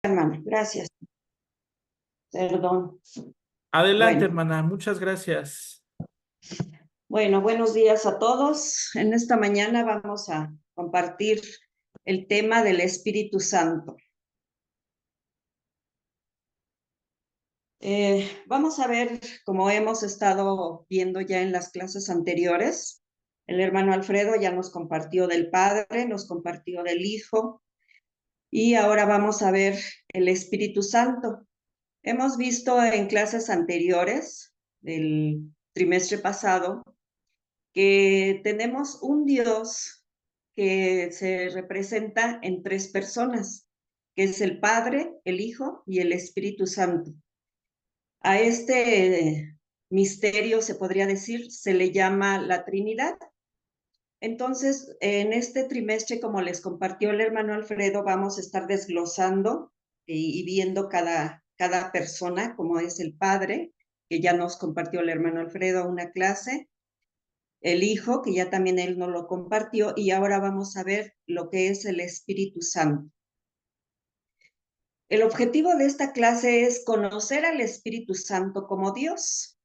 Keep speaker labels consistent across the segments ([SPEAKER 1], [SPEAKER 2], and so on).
[SPEAKER 1] Hermana, gracias. Perdón.
[SPEAKER 2] Adelante,
[SPEAKER 1] Bueno,
[SPEAKER 2] hermana, muchas gracias.
[SPEAKER 1] bueno, buenos días a todos. En esta mañana vamos a compartir el tema del Espíritu Santo. Vamos a ver, como hemos estado viendo ya en las clases anteriores, el hermano Alfredo ya nos compartió del Padre, nos compartió del Hijo, y ahora vamos a ver el Espíritu Santo. Hemos visto en clases anteriores del trimestre pasado que tenemos un Dios que se representa en tres personas, que es el Padre, el Hijo y el Espíritu Santo. A este misterio, se podría decir, se le llama la Trinidad. Entonces, en este trimestre, como les compartió el hermano Alfredo, vamos a estar desglosando y viendo cada persona, como es el Padre, que ya nos compartió el hermano Alfredo una clase, el Hijo, que ya también él nos lo compartió, y ahora vamos a ver lo que es el Espíritu Santo. El objetivo de esta clase es conocer al Espíritu Santo como Dios,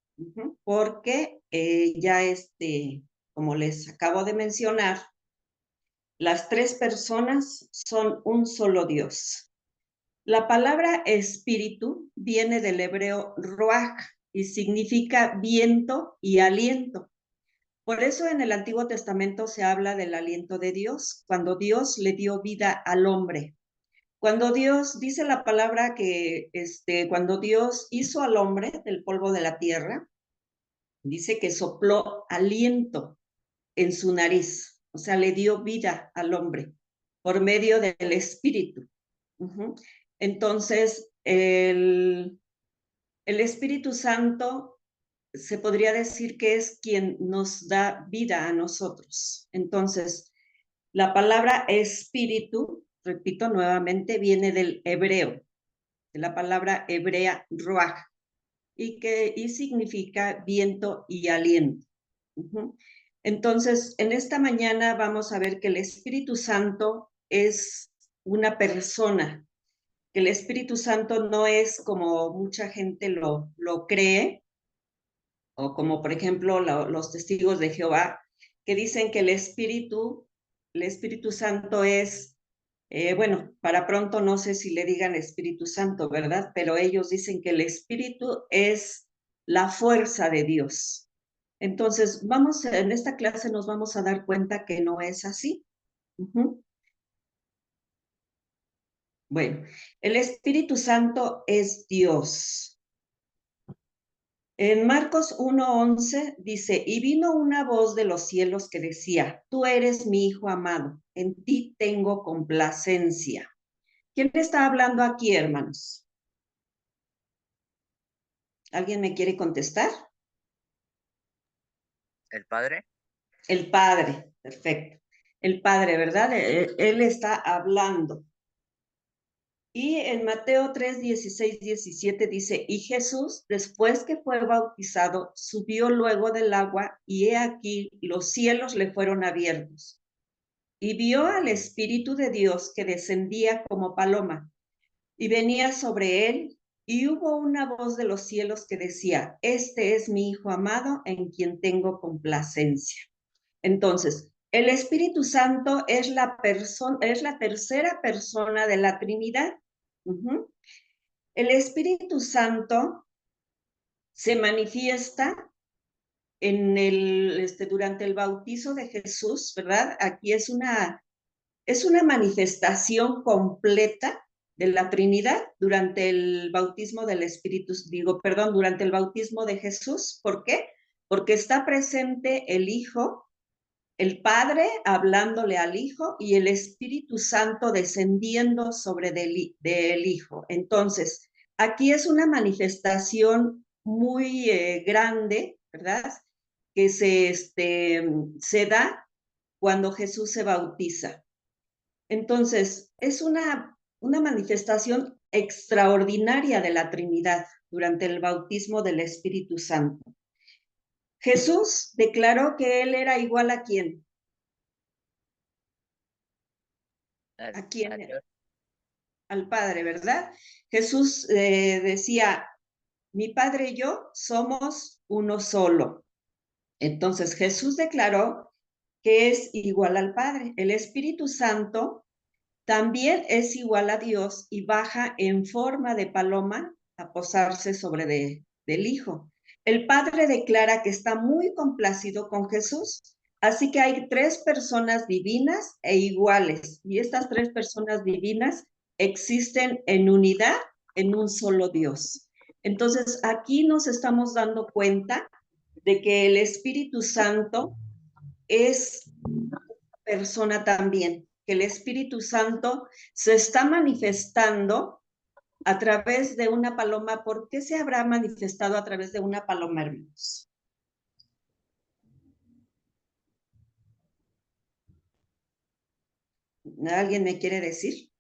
[SPEAKER 1] porque ya como les acabo de mencionar, las tres personas son un solo Dios. La palabra espíritu viene del hebreo ruach y significa viento y aliento. Por eso en el Antiguo Testamento se habla del aliento de Dios, cuando Dios le dio vida al hombre. Cuando Dios, dice la palabra que cuando Dios hizo al hombre del polvo de la tierra, dice que sopló aliento en su nariz, o sea, le dio vida al hombre por medio del Espíritu. Entonces, el Espíritu Santo se podría decir que es quien nos da vida a nosotros. Entonces, la palabra espíritu, repito nuevamente, viene del hebreo, de la palabra hebrea ruach, y significa viento y aliento. Entonces, en esta mañana vamos a ver que el Espíritu Santo es una persona, que el Espíritu Santo no es como mucha gente lo cree, o como por ejemplo los testigos de Jehová, que dicen que el Espíritu Santo es, bueno, para pronto no sé si le digan Espíritu Santo, ¿verdad? Pero ellos dicen que el Espíritu es la fuerza de Dios. Entonces, en esta clase nos vamos a dar cuenta que no es así. Bueno, el Espíritu Santo es Dios. En Marcos 1:11 dice, y vino una voz de los cielos que decía, tú eres mi Hijo amado, en ti tengo complacencia. ¿Quién está hablando aquí, hermanos? ¿Alguien me quiere contestar?
[SPEAKER 3] ¿El Padre?
[SPEAKER 1] El Padre, perfecto. El Padre, ¿verdad? Él está hablando. Y en Mateo 3, 16, 17 dice, y Jesús, después que fue bautizado, subió luego del agua, y he aquí los cielos le fueron abiertos. Y vio al Espíritu de Dios que descendía como paloma, y venía sobre él, y hubo una voz de los cielos que decía, este es mi Hijo amado, en quien tengo complacencia. Entonces, el Espíritu Santo es la tercera persona de la Trinidad. El Espíritu Santo se manifiesta durante el bautizo de Jesús, ¿verdad? Aquí es una manifestación completa de la Trinidad durante el bautismo del Espíritu, durante el bautismo de Jesús. ¿Por qué? Porque está presente el Hijo, el Padre hablándole al Hijo y el Espíritu Santo descendiendo sobre del Hijo. Entonces, aquí es una manifestación muy grande, ¿verdad? Que se da cuando Jesús se bautiza. Entonces, es una manifestación extraordinaria de la Trinidad durante el bautismo del Espíritu Santo. Jesús declaró que él era igual a quién. ¿A quién era? al Padre, ¿verdad? Jesús decía, mi Padre y yo somos uno solo. Entonces Jesús declaró que es igual al Padre. El Espíritu Santo también es igual a Dios y baja en forma de paloma a posarse sobre del Hijo. El Padre declara que está muy complacido con Jesús, así que hay tres personas divinas e iguales, y estas tres personas divinas existen en unidad en un solo Dios. Entonces, aquí nos estamos dando cuenta de que el Espíritu Santo es persona también, que el Espíritu Santo se está manifestando a través de una paloma. ¿Por qué se habrá manifestado a través de una paloma, hermanos? ¿Alguien me quiere decir?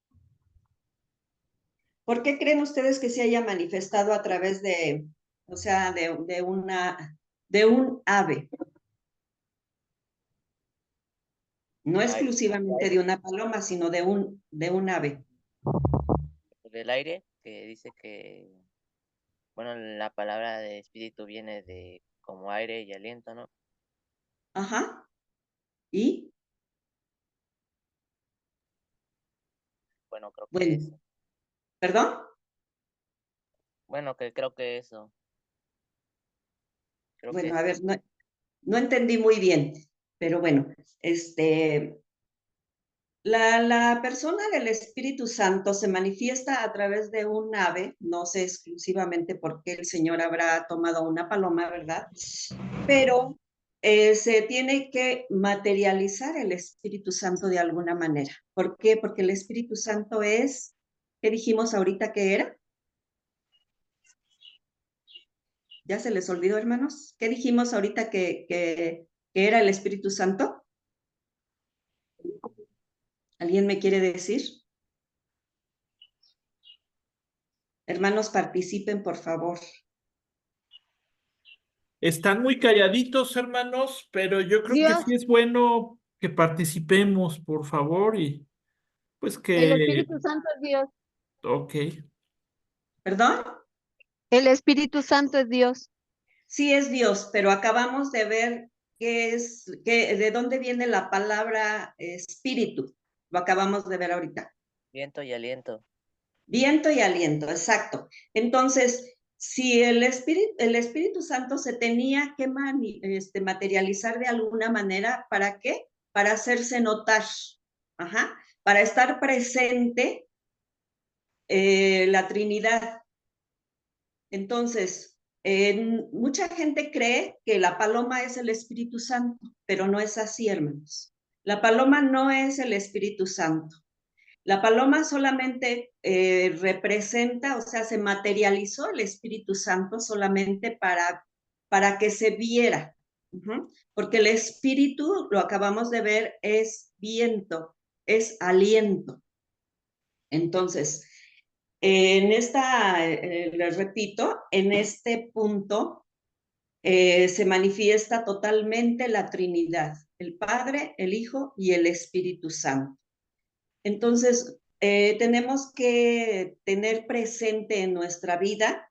[SPEAKER 1] ¿Por qué creen ustedes que se haya manifestado a través de, o sea, de un ave? No exclusivamente de una paloma, sino de un ave.
[SPEAKER 3] Del aire, que dice que, bueno, la palabra de espíritu viene de como aire y aliento, ¿no?
[SPEAKER 1] Ajá. ¿Y?
[SPEAKER 3] Bueno, creo que
[SPEAKER 1] Bueno,
[SPEAKER 3] eso.
[SPEAKER 1] ¿perdón?
[SPEAKER 3] Bueno, que creo que eso. Creo que
[SPEAKER 1] Bueno,
[SPEAKER 3] es
[SPEAKER 1] a ver,
[SPEAKER 3] eso.
[SPEAKER 1] no entendí muy bien, pero bueno, la persona del Espíritu Santo se manifiesta a través de un ave, no sé exclusivamente por qué el Señor habrá tomado una paloma, ¿verdad? Pero se tiene que materializar el Espíritu Santo de alguna manera. ¿Por qué? Porque el Espíritu Santo es, ¿qué dijimos ahorita que era? ¿Ya se les olvidó, hermanos? ¿Qué dijimos ahorita que era el Espíritu Santo? ¿Alguien me quiere decir? Hermanos, participen, por favor.
[SPEAKER 2] Están muy calladitos, hermanos, pero yo creo que
[SPEAKER 4] Dios,
[SPEAKER 2] sí es bueno que participemos, por favor, y pues
[SPEAKER 4] el
[SPEAKER 2] que,
[SPEAKER 4] Espíritu Santo es Dios.
[SPEAKER 2] ok.
[SPEAKER 1] ¿Perdón?
[SPEAKER 4] El Espíritu Santo es Dios.
[SPEAKER 1] Sí es Dios, pero acabamos de ver de dónde viene la palabra espíritu. Lo acabamos de ver ahorita.
[SPEAKER 3] Viento y aliento.
[SPEAKER 1] Viento y aliento, exacto. Entonces, si el Espíritu Santo se tenía que materializar de alguna manera, ¿para qué? Para hacerse notar, ajá, para estar presente la Trinidad. Entonces, mucha gente cree que la paloma es el Espíritu Santo, pero no es así, hermanos. La paloma no es el Espíritu Santo. La paloma solamente representa, o sea, se materializó el Espíritu Santo solamente para que se viera. Porque el Espíritu, lo acabamos de ver, es viento, es aliento. Entonces, les repito, en este punto se manifiesta totalmente la Trinidad, el Padre, el Hijo y el Espíritu Santo. Entonces, tenemos que tener presente en nuestra vida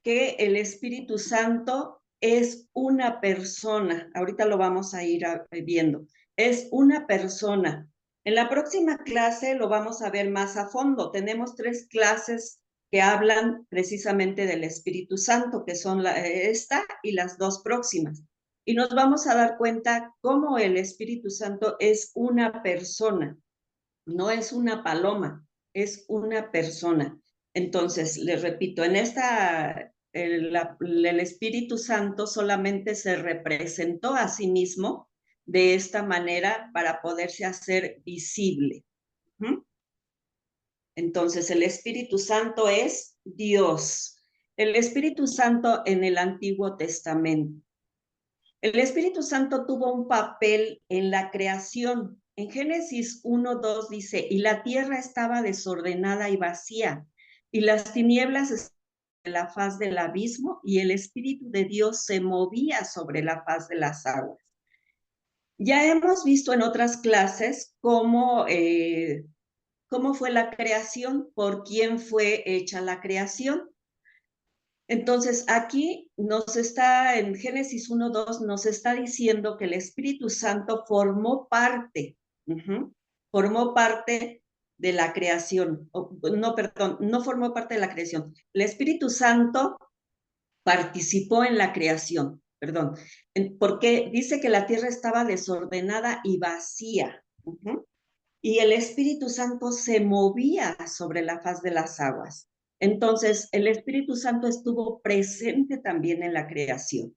[SPEAKER 1] que el Espíritu Santo es una persona. Ahorita lo vamos a ir viendo. Es una persona. En la próxima clase lo vamos a ver más a fondo. Tenemos 3 clases que hablan precisamente del Espíritu Santo, que son esta y las 2 próximas. Y nos vamos a dar cuenta cómo el Espíritu Santo es una persona. No es una paloma, es una persona. Entonces, les repito, en el Espíritu Santo solamente se representó a sí mismo de esta manera para poderse hacer visible. Entonces, el Espíritu Santo es Dios. El Espíritu Santo en el Antiguo Testamento. El Espíritu Santo tuvo un papel en la creación. En Génesis 1:2 dice, y la tierra estaba desordenada y vacía, y las tinieblas estaban en la faz del abismo, y el Espíritu de Dios se movía sobre la faz de las aguas. Ya hemos visto en otras clases cómo ¿cómo fue la creación? ¿Por quién fue hecha la creación? Entonces, aquí nos está, en Génesis 1:2, nos está diciendo que el Espíritu Santo formó parte de la creación. No, perdón, no formó parte de la creación. El Espíritu Santo participó en la creación, perdón, porque dice que la tierra estaba desordenada y vacía. Y el Espíritu Santo se movía sobre la faz de las aguas. Entonces, el Espíritu Santo estuvo presente también en la creación.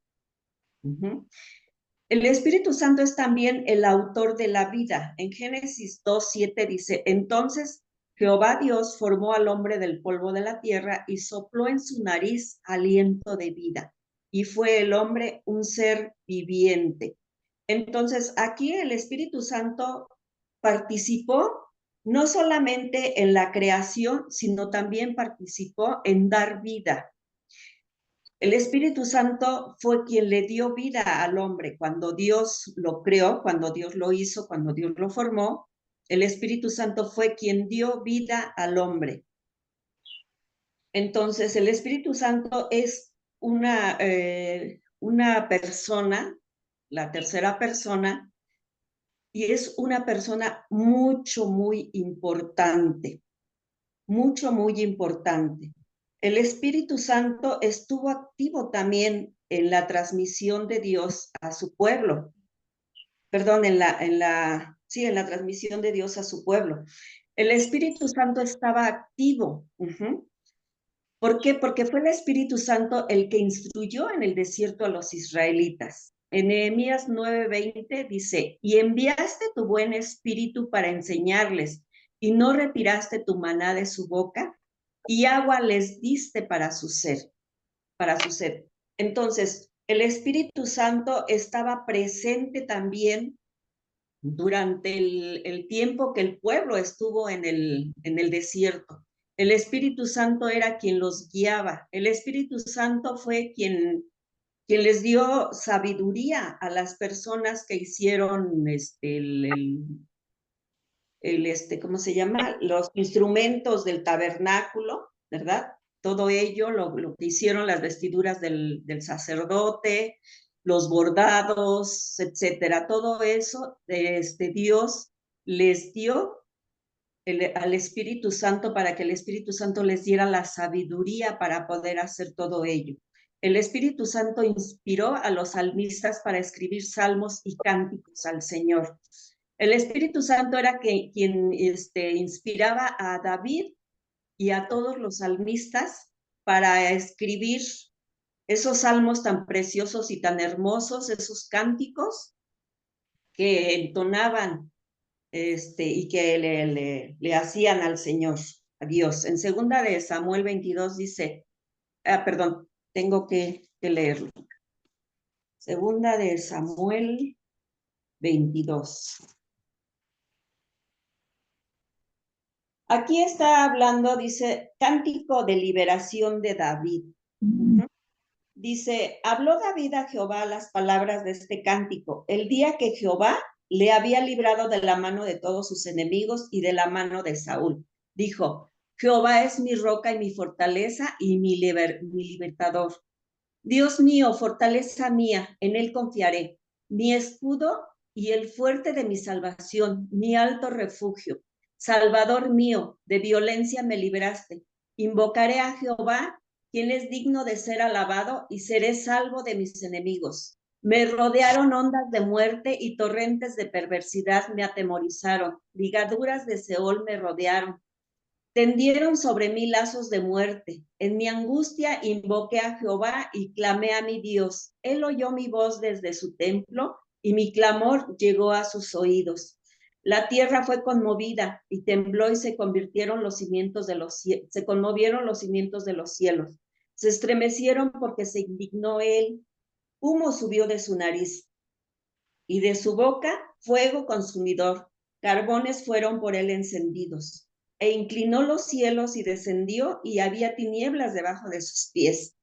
[SPEAKER 1] El Espíritu Santo es también el autor de la vida. En Génesis 2:7 dice, entonces Jehová Dios formó al hombre del polvo de la tierra y sopló en su nariz aliento de vida. Y fue el hombre un ser viviente. Entonces, aquí el Espíritu Santo participó no solamente en la creación, sino también participó en dar vida. El Espíritu Santo fue quien le dio vida al hombre cuando Dios lo creó, cuando Dios lo hizo, cuando Dios lo formó. El Espíritu Santo fue quien dio vida al hombre. Entonces, el Espíritu Santo es una persona, la tercera persona, y es una persona muy importante, muy importante. El Espíritu Santo estuvo activo también en la transmisión de Dios a su pueblo. Perdón, en la transmisión de Dios a su pueblo. El Espíritu Santo estaba activo. ¿Por qué? Porque fue el Espíritu Santo el que instruyó en el desierto a los israelitas. En Nehemías 9:20 dice, y enviaste tu buen espíritu para enseñarles, y no retiraste tu maná de su boca, y agua les diste para su sed. Entonces, el Espíritu Santo estaba presente también durante el tiempo que el pueblo estuvo en el desierto. El Espíritu Santo era quien los guiaba. El Espíritu Santo fue quien les dio sabiduría a las personas que hicieron ¿cómo se llama? Los instrumentos del tabernáculo, ¿verdad? Todo ello, lo que hicieron las vestiduras del sacerdote, los bordados, etcétera. Todo eso, Dios les dio al Espíritu Santo para que el Espíritu Santo les diera la sabiduría para poder hacer todo ello. El Espíritu Santo inspiró a los salmistas para escribir salmos y cánticos al Señor. El Espíritu Santo era quien inspiraba a David y a todos los salmistas para escribir esos salmos tan preciosos y tan hermosos, esos cánticos que entonaban y que le hacían al Señor, a Dios. En 2 de Samuel 22 dice, perdón, tengo que leerlo. 2 de Samuel 22. Aquí está hablando, dice, cántico de liberación de David. Dice, habló David a Jehová las palabras de este cántico, el día que Jehová le había librado de la mano de todos sus enemigos y de la mano de Saúl. Dijo, Jehová es mi roca y mi fortaleza y mi libertador. Dios mío, fortaleza mía, en él confiaré. Mi escudo y el fuerte de mi salvación, mi alto refugio. Salvador mío, de violencia me libraste. Invocaré a Jehová, quien es digno de ser alabado, y seré salvo de mis enemigos. Me rodearon ondas de muerte y torrentes de perversidad me atemorizaron. Ligaduras de Seol me rodearon. Tendieron sobre mí lazos de muerte. En mi angustia invoqué a Jehová y clamé a mi Dios. Él oyó mi voz desde su templo y mi clamor llegó a sus oídos. La tierra fue conmovida y tembló y se conmovieron los cimientos de los cielos. Se estremecieron porque se indignó él. Humo subió de su nariz y de su boca fuego consumidor. Carbones fueron por él encendidos. E inclinó los cielos y descendió, y había tinieblas debajo de sus pies.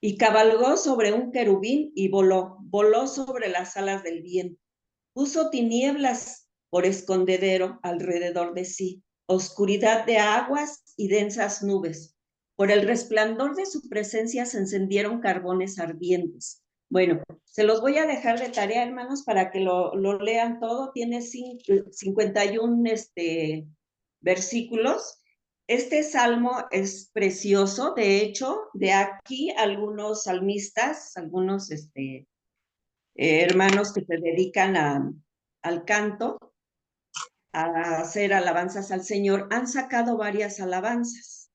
[SPEAKER 1] Y cabalgó sobre un querubín y voló sobre las alas del viento. Puso tinieblas por escondedero alrededor de sí, oscuridad de aguas y densas nubes. Por el resplandor de su presencia se encendieron carbones ardientes. Bueno, se los voy a dejar de tarea, hermanos, para que lo lean todo. Tiene 51 versículos. Este salmo es precioso. De hecho, de aquí algunos salmistas, algunos hermanos que se dedican al canto, a hacer alabanzas al Señor, han sacado varias alabanzas.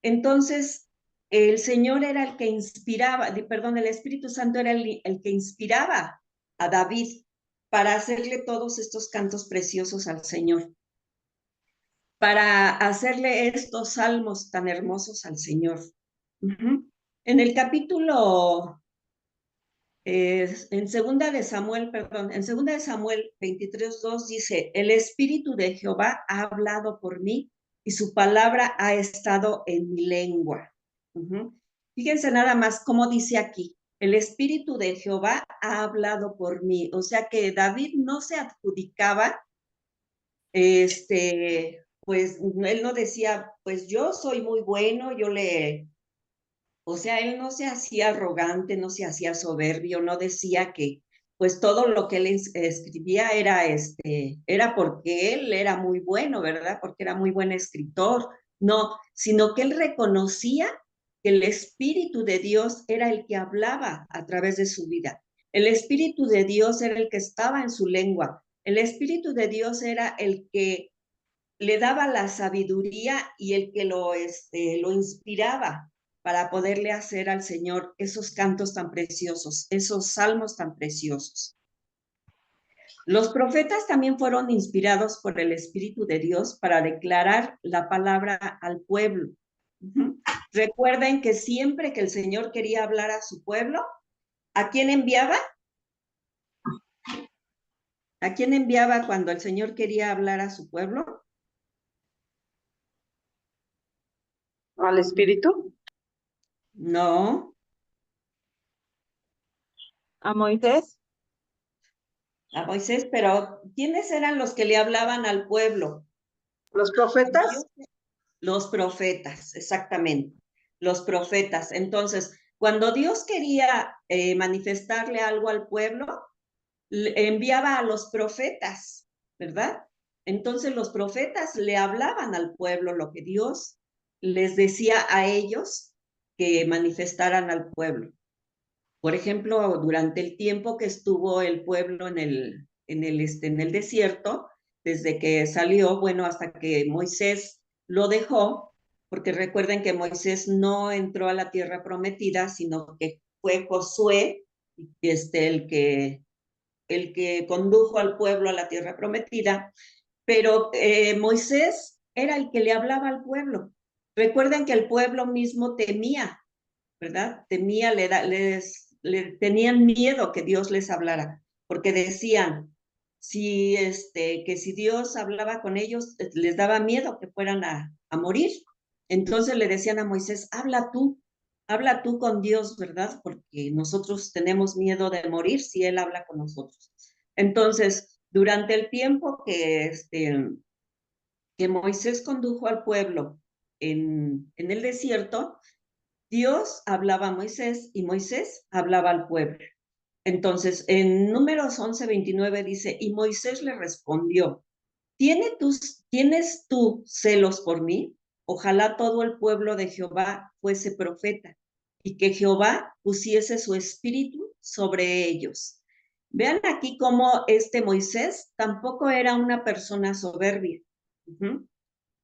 [SPEAKER 1] Entonces, el Señor era el que inspiraba, perdón, el Espíritu Santo era el que inspiraba a David para hacerle todos estos cantos preciosos al Señor, para hacerle estos salmos tan hermosos al Señor. En el capítulo, en segunda de Samuel 23:2 dice, el Espíritu de Jehová ha hablado por mí y su palabra ha estado en mi lengua. Fíjense nada más cómo dice aquí, el Espíritu de Jehová ha hablado por mí. O sea que David no se adjudicaba, pues él no decía, pues yo soy muy bueno, o sea, él no se hacía arrogante, no se hacía soberbio, no decía que pues todo lo que él escribía era porque él era muy bueno, ¿verdad? Porque era muy buen escritor. No, sino que él reconocía que el Espíritu de Dios era el que hablaba a través de su vida. El Espíritu de Dios era el que estaba en su lengua. El Espíritu de Dios era el que le daba la sabiduría y el que lo inspiraba para poderle hacer al Señor esos cantos tan preciosos, esos salmos tan preciosos. Los profetas también fueron inspirados por el Espíritu de Dios para declarar la palabra al pueblo. Recuerden que siempre que el Señor quería hablar a su pueblo, ¿a quién enviaba? ¿A quién enviaba cuando el Señor quería hablar a su pueblo?
[SPEAKER 5] ¿Al Espíritu?
[SPEAKER 1] No.
[SPEAKER 5] ¿A Moisés?
[SPEAKER 1] A Moisés, pero ¿quiénes eran los que le hablaban al pueblo?
[SPEAKER 5] ¿Los profetas?
[SPEAKER 1] Los profetas, exactamente, los profetas. Entonces, cuando Dios quería manifestarle algo al pueblo, enviaba a los profetas, ¿verdad? Entonces los profetas le hablaban al pueblo lo que Dios les decía a ellos que manifestaran al pueblo. Por ejemplo, durante el tiempo que estuvo el pueblo en el desierto, desde que salió, bueno, hasta que Moisés lo dejó, porque recuerden que Moisés no entró a la tierra prometida, sino que fue Josué, el que condujo al pueblo a la tierra prometida, pero Moisés era el que le hablaba al pueblo. Recuerden que el pueblo mismo temía, ¿verdad? Temía, tenían miedo que Dios les hablara, porque decían, que si Dios hablaba con ellos, les daba miedo que fueran a morir. Entonces le decían a Moisés, habla tú con Dios, ¿verdad? Porque nosotros tenemos miedo de morir si Él habla con nosotros. Entonces, durante el tiempo que Moisés condujo al pueblo en el desierto, Dios hablaba a Moisés y Moisés hablaba al pueblo. Entonces, en Números 11:29 dice, y Moisés le respondió, ¿tienes tú celos por mí? Ojalá todo el pueblo de Jehová fuese profeta y que Jehová pusiese su espíritu sobre ellos. Vean aquí cómo Moisés tampoco era una persona soberbia.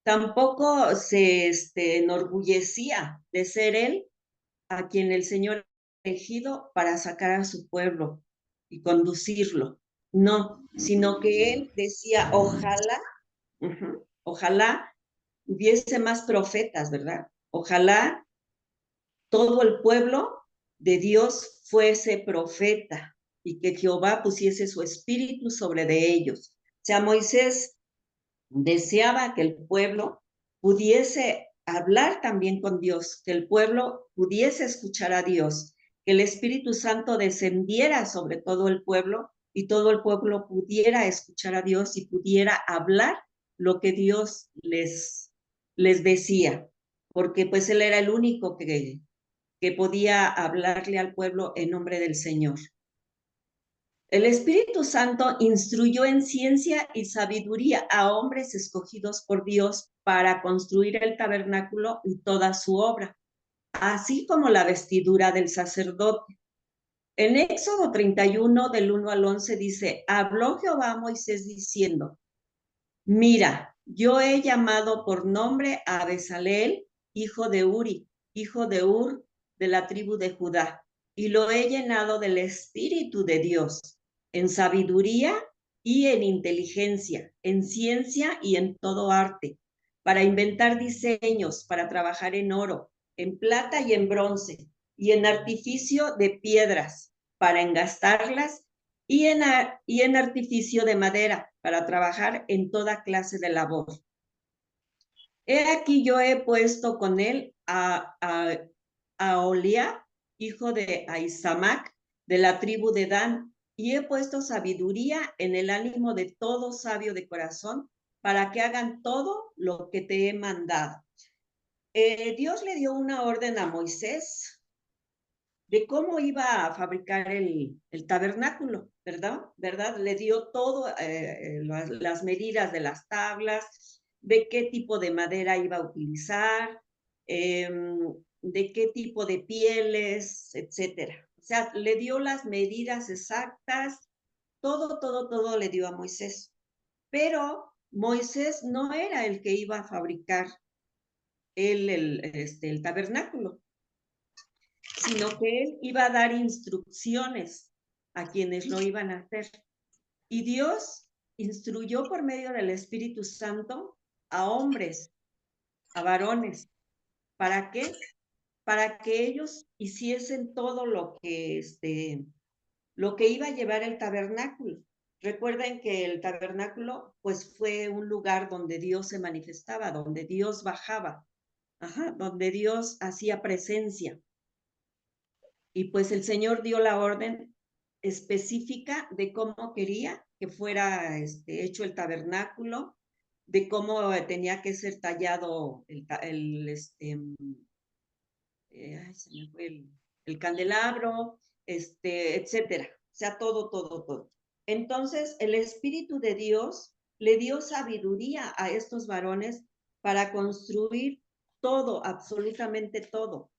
[SPEAKER 1] Tampoco se enorgullecía de ser él a quien el Señor ha elegido para sacar a su pueblo y conducirlo. No, sino que él decía, ojalá hubiese más profetas, ¿verdad? Ojalá todo el pueblo de Dios fuese profeta y que Jehová pusiese su espíritu sobre de ellos. O sea, Moisés deseaba que el pueblo pudiese hablar también con Dios, que el pueblo pudiese escuchar a Dios, que el Espíritu Santo descendiera sobre todo el pueblo y todo el pueblo pudiera escuchar a Dios y pudiera hablar lo que Dios les decía, porque pues él era el único que podía hablarle al pueblo en nombre del Señor. El Espíritu Santo instruyó en ciencia y sabiduría a hombres escogidos por Dios para construir el tabernáculo y toda su obra, así como la vestidura del sacerdote. En Éxodo 31, del 1 al 11, dice, habló Jehová a Moisés diciendo, mira, yo he llamado por nombre a Bezaleel, hijo de Uri, hijo de Ur, de la tribu de Judá, y lo he llenado del Espíritu de Dios, en sabiduría y en inteligencia, en ciencia y en todo arte, para inventar diseños, para trabajar en oro, en plata y en bronce, y en artificio de piedras, para engastarlas, y en artificio de madera, para trabajar en toda clase de labor. He aquí yo he puesto con él a Oliab, hijo de Ahisamac, de la tribu de Dan, y he puesto sabiduría en el ánimo de todo sabio de corazón, para que hagan todo lo que te he mandado. Dios le dio una orden a Moisés de cómo iba a fabricar el tabernáculo, ¿verdad? Le dio todo, las medidas de las tablas, de qué tipo de madera iba a utilizar, de qué tipo de pieles, etcétera. O sea, le dio las medidas exactas, todo le dio a Moisés. Pero Moisés no era el que iba a fabricar el tabernáculo, sino que él iba a dar instrucciones a quienes lo iban a hacer. Y Dios instruyó por medio del Espíritu Santo a hombres, a varones. ¿Para qué? Para que ellos hiciesen todo lo que iba a llevar el tabernáculo. Recuerden que el tabernáculo pues fue un lugar donde Dios se manifestaba, donde Dios bajaba, donde Dios hacía presencia. Y pues el Señor dio la orden específica de cómo quería que fuera hecho el tabernáculo, de cómo tenía que ser tallado se me fue el candelabro, etcétera. O sea, todo. Entonces, el Espíritu de Dios le dio sabiduría a estos varones para construir todo, absolutamente todo.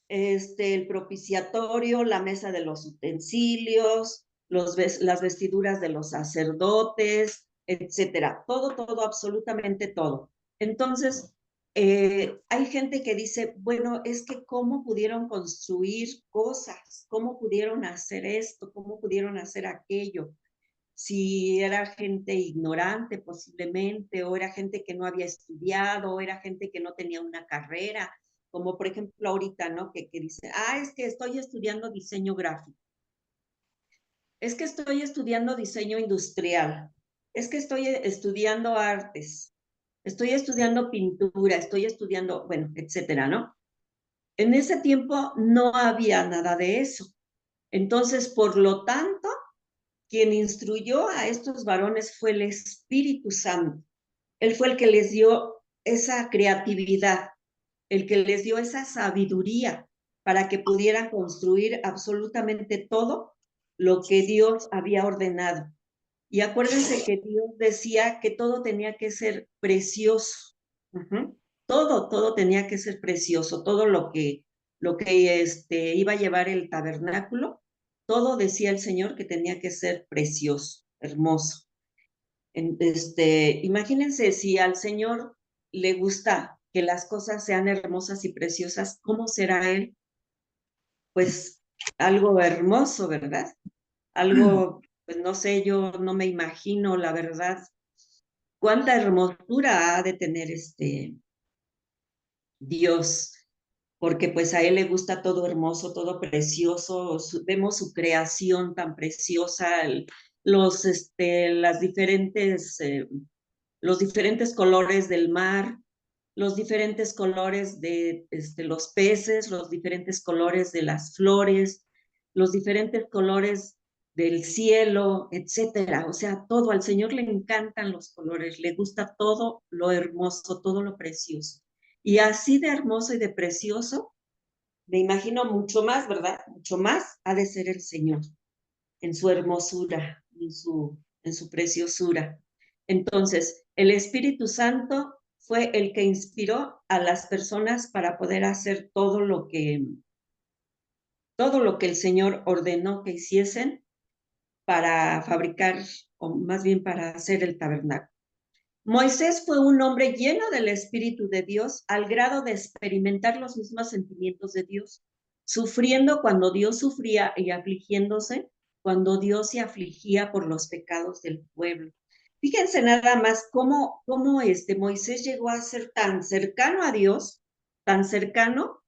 [SPEAKER 1] El propiciatorio, la mesa de los utensilios, las vestiduras de los sacerdotes, etcétera. Todo, absolutamente todo. Entonces, hay gente que dice, bueno, es que cómo pudieron construir cosas, cómo pudieron hacer esto, cómo pudieron hacer aquello. Si era gente ignorante posiblemente, o era gente que no había estudiado, o era gente que no tenía una carrera, como por ejemplo ahorita, ¿no? Que dice, es que estoy estudiando diseño gráfico, es que estoy estudiando diseño industrial, es que estoy estudiando artes, estoy estudiando pintura, estoy estudiando, bueno, etcétera, ¿no? En ese tiempo no había nada de eso. Entonces, por lo tanto, quien instruyó a estos varones fue el Espíritu Santo. Él fue el que les dio esa creatividad, el que les dio esa sabiduría para que pudieran construir absolutamente todo lo que Dios había ordenado. Y acuérdense que Dios decía que todo tenía que ser precioso. Todo tenía que ser precioso. Todo lo que iba a llevar el tabernáculo, todo decía el Señor que tenía que ser precioso, hermoso. Imagínense si al Señor le gusta que las cosas sean hermosas y preciosas, ¿cómo será Él? Pues algo hermoso, ¿verdad? Algo, pues no sé, yo no me imagino, la verdad, cuánta hermosura ha de tener Dios, porque pues a Él le gusta todo hermoso, todo precioso, vemos su creación tan preciosa, los diferentes colores del mar, los diferentes colores de los peces, los diferentes colores de las flores, los diferentes colores del cielo, etcétera. O sea, todo, al Señor le encantan los colores, le gusta todo lo hermoso, todo lo precioso. Y así de hermoso y de precioso, me imagino mucho más, ¿verdad? Mucho más ha de ser el Señor, en su hermosura, en su preciosura. Entonces, el Espíritu Santo fue el que inspiró a las personas para poder hacer todo lo que el Señor ordenó que hiciesen para fabricar, o más bien para hacer el tabernáculo. Moisés fue un hombre lleno del Espíritu de Dios al grado de experimentar los mismos sentimientos de Dios, sufriendo cuando Dios sufría y afligiéndose cuando Dios se afligía por los pecados del pueblo. Fíjense nada más cómo Moisés llegó a ser tan cercano a Dios, tan cercano,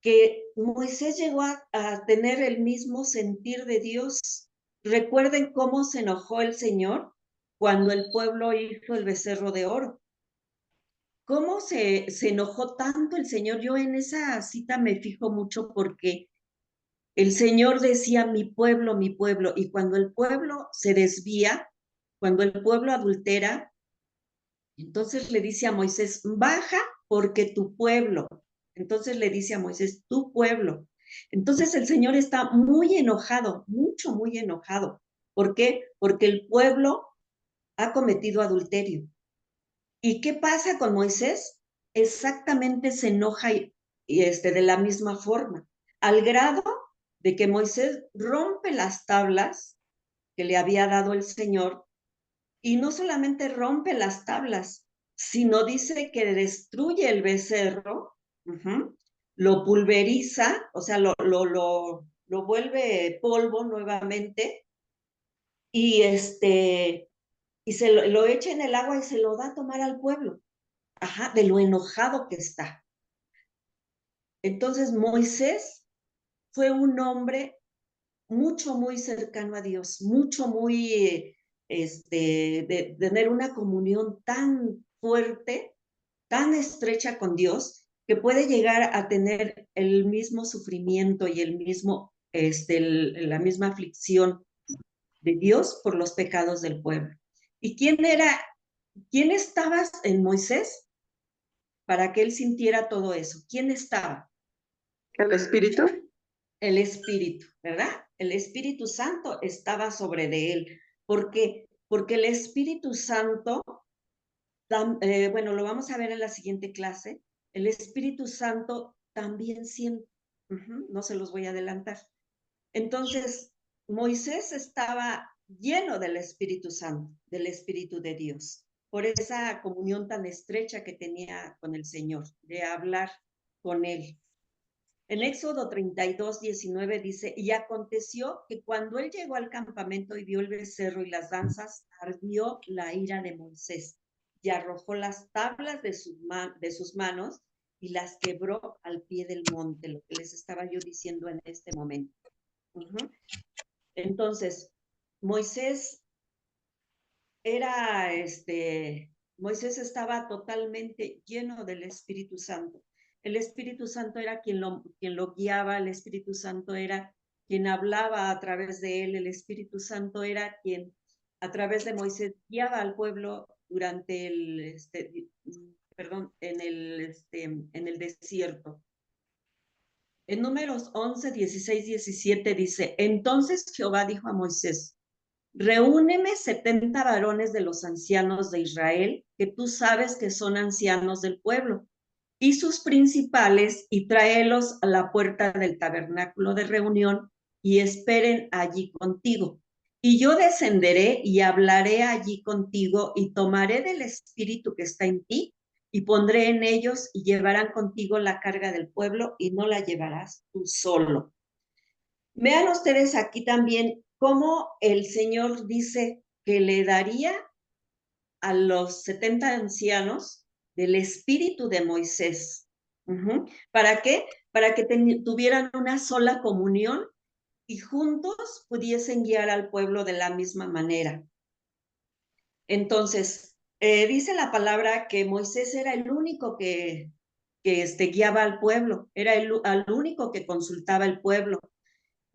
[SPEAKER 1] que Moisés llegó a tener el mismo sentir de Dios. Recuerden cómo se enojó el Señor cuando el pueblo hizo el becerro de oro. ¿Cómo se enojó tanto el Señor? Yo en esa cita me fijo mucho porque el Señor decía mi pueblo, y cuando el pueblo se desvía, cuando el pueblo adultera, entonces le dice a Moisés, baja porque tu pueblo. Entonces le dice a Moisés, tu pueblo. Entonces el Señor está muy enojado, muy enojado. ¿Por qué? Porque el pueblo ha cometido adulterio. ¿Y qué pasa con Moisés? Exactamente se enoja de la misma forma, al grado de que Moisés rompe las tablas que le había dado el Señor, y no solamente rompe las tablas, sino dice que destruye el becerro, lo pulveriza, o sea, lo vuelve polvo nuevamente, y se lo echa en el agua y se lo da a tomar al pueblo, de lo enojado que está. Entonces Moisés fue un hombre muy cercano a Dios, muy, de tener una comunión tan fuerte, tan estrecha con Dios, que puede llegar a tener el mismo sufrimiento y la misma aflicción de Dios por los pecados del pueblo. ¿Y quién estaba en Moisés para que él sintiera todo eso? ¿Quién estaba?
[SPEAKER 5] ¿El Espíritu?
[SPEAKER 1] El Espíritu, ¿verdad? El Espíritu Santo estaba sobre de él. ¿Por qué? Porque el Espíritu Santo, bueno, lo vamos a ver en la siguiente clase, el Espíritu Santo también siente, no se los voy a adelantar. Entonces, Moisés estaba lleno del Espíritu Santo, del Espíritu de Dios, por esa comunión tan estrecha que tenía con el Señor, de hablar con él. En Éxodo 32:19 dice, y aconteció que cuando él llegó al campamento y vio el becerro y las danzas, ardió la ira de Moisés y arrojó las tablas de sus manos y las quebró al pie del monte, lo que les estaba yo diciendo en este momento. Entonces, Moisés Moisés estaba totalmente lleno del Espíritu Santo. El Espíritu Santo era quien lo guiaba, el Espíritu Santo era quien hablaba a través de él, el Espíritu Santo era quien a través de Moisés guiaba al pueblo durante en el desierto. En Números 11, 16, 17 dice, entonces Jehová dijo a Moisés, reúneme 70 varones de los ancianos de Israel, que tú sabes que son ancianos del pueblo, y sus principales, y tráelos a la puerta del tabernáculo de reunión, y esperen allí contigo. Y yo descenderé y hablaré allí contigo, y tomaré del espíritu que está en ti, y pondré en ellos, y llevarán contigo la carga del pueblo, y no la llevarás tú solo. Vean ustedes aquí también cómo el Señor dice que le daría a los 70 ancianos del espíritu de Moisés. ¿Para qué? Para que tuvieran una sola comunión y juntos pudiesen guiar al pueblo de la misma manera. Entonces, dice la palabra que Moisés era el único que guiaba al pueblo, era el único que consultaba al pueblo.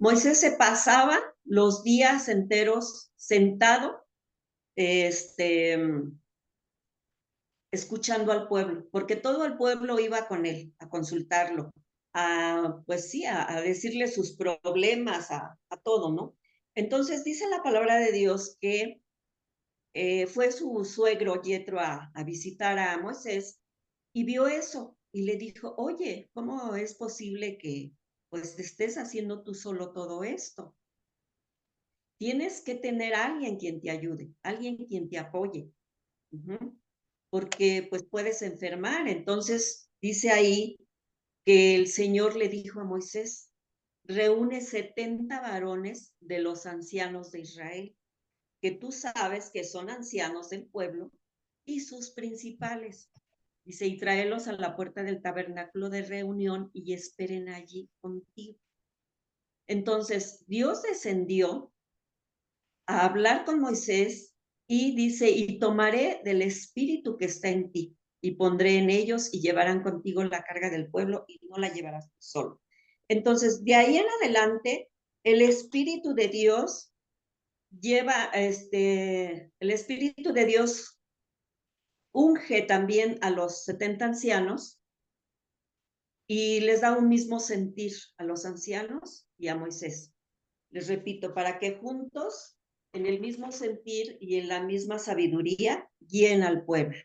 [SPEAKER 1] Moisés se pasaba los días enteros sentado, escuchando al pueblo, porque todo el pueblo iba con él a consultarlo, pues sí, a decirle sus problemas, a todo, ¿no? Entonces dice la palabra de Dios que fue su suegro Yetro a visitar a Moisés y vio eso y le dijo, oye, ¿cómo es posible que pues estés haciendo tú solo todo esto? Tienes que tener a alguien quien te ayude, alguien quien te apoye, porque pues puedes enfermar. Entonces dice ahí que el Señor le dijo a Moisés, reúne 70 varones de los ancianos de Israel, que tú sabes que son ancianos del pueblo y sus principales. Dice, y tráelos a la puerta del tabernáculo de reunión y esperen allí contigo. Entonces Dios descendió a hablar con Moisés y dice, y tomaré del espíritu que está en ti y pondré en ellos y llevarán contigo la carga del pueblo y no la llevarás tú solo. Entonces, de ahí en adelante, el espíritu de Dios el espíritu de Dios unge también a los 70 ancianos y les da un mismo sentir a los ancianos y a Moisés. Les repito, para que juntos, en el mismo sentir y en la misma sabiduría, guíen al pueblo.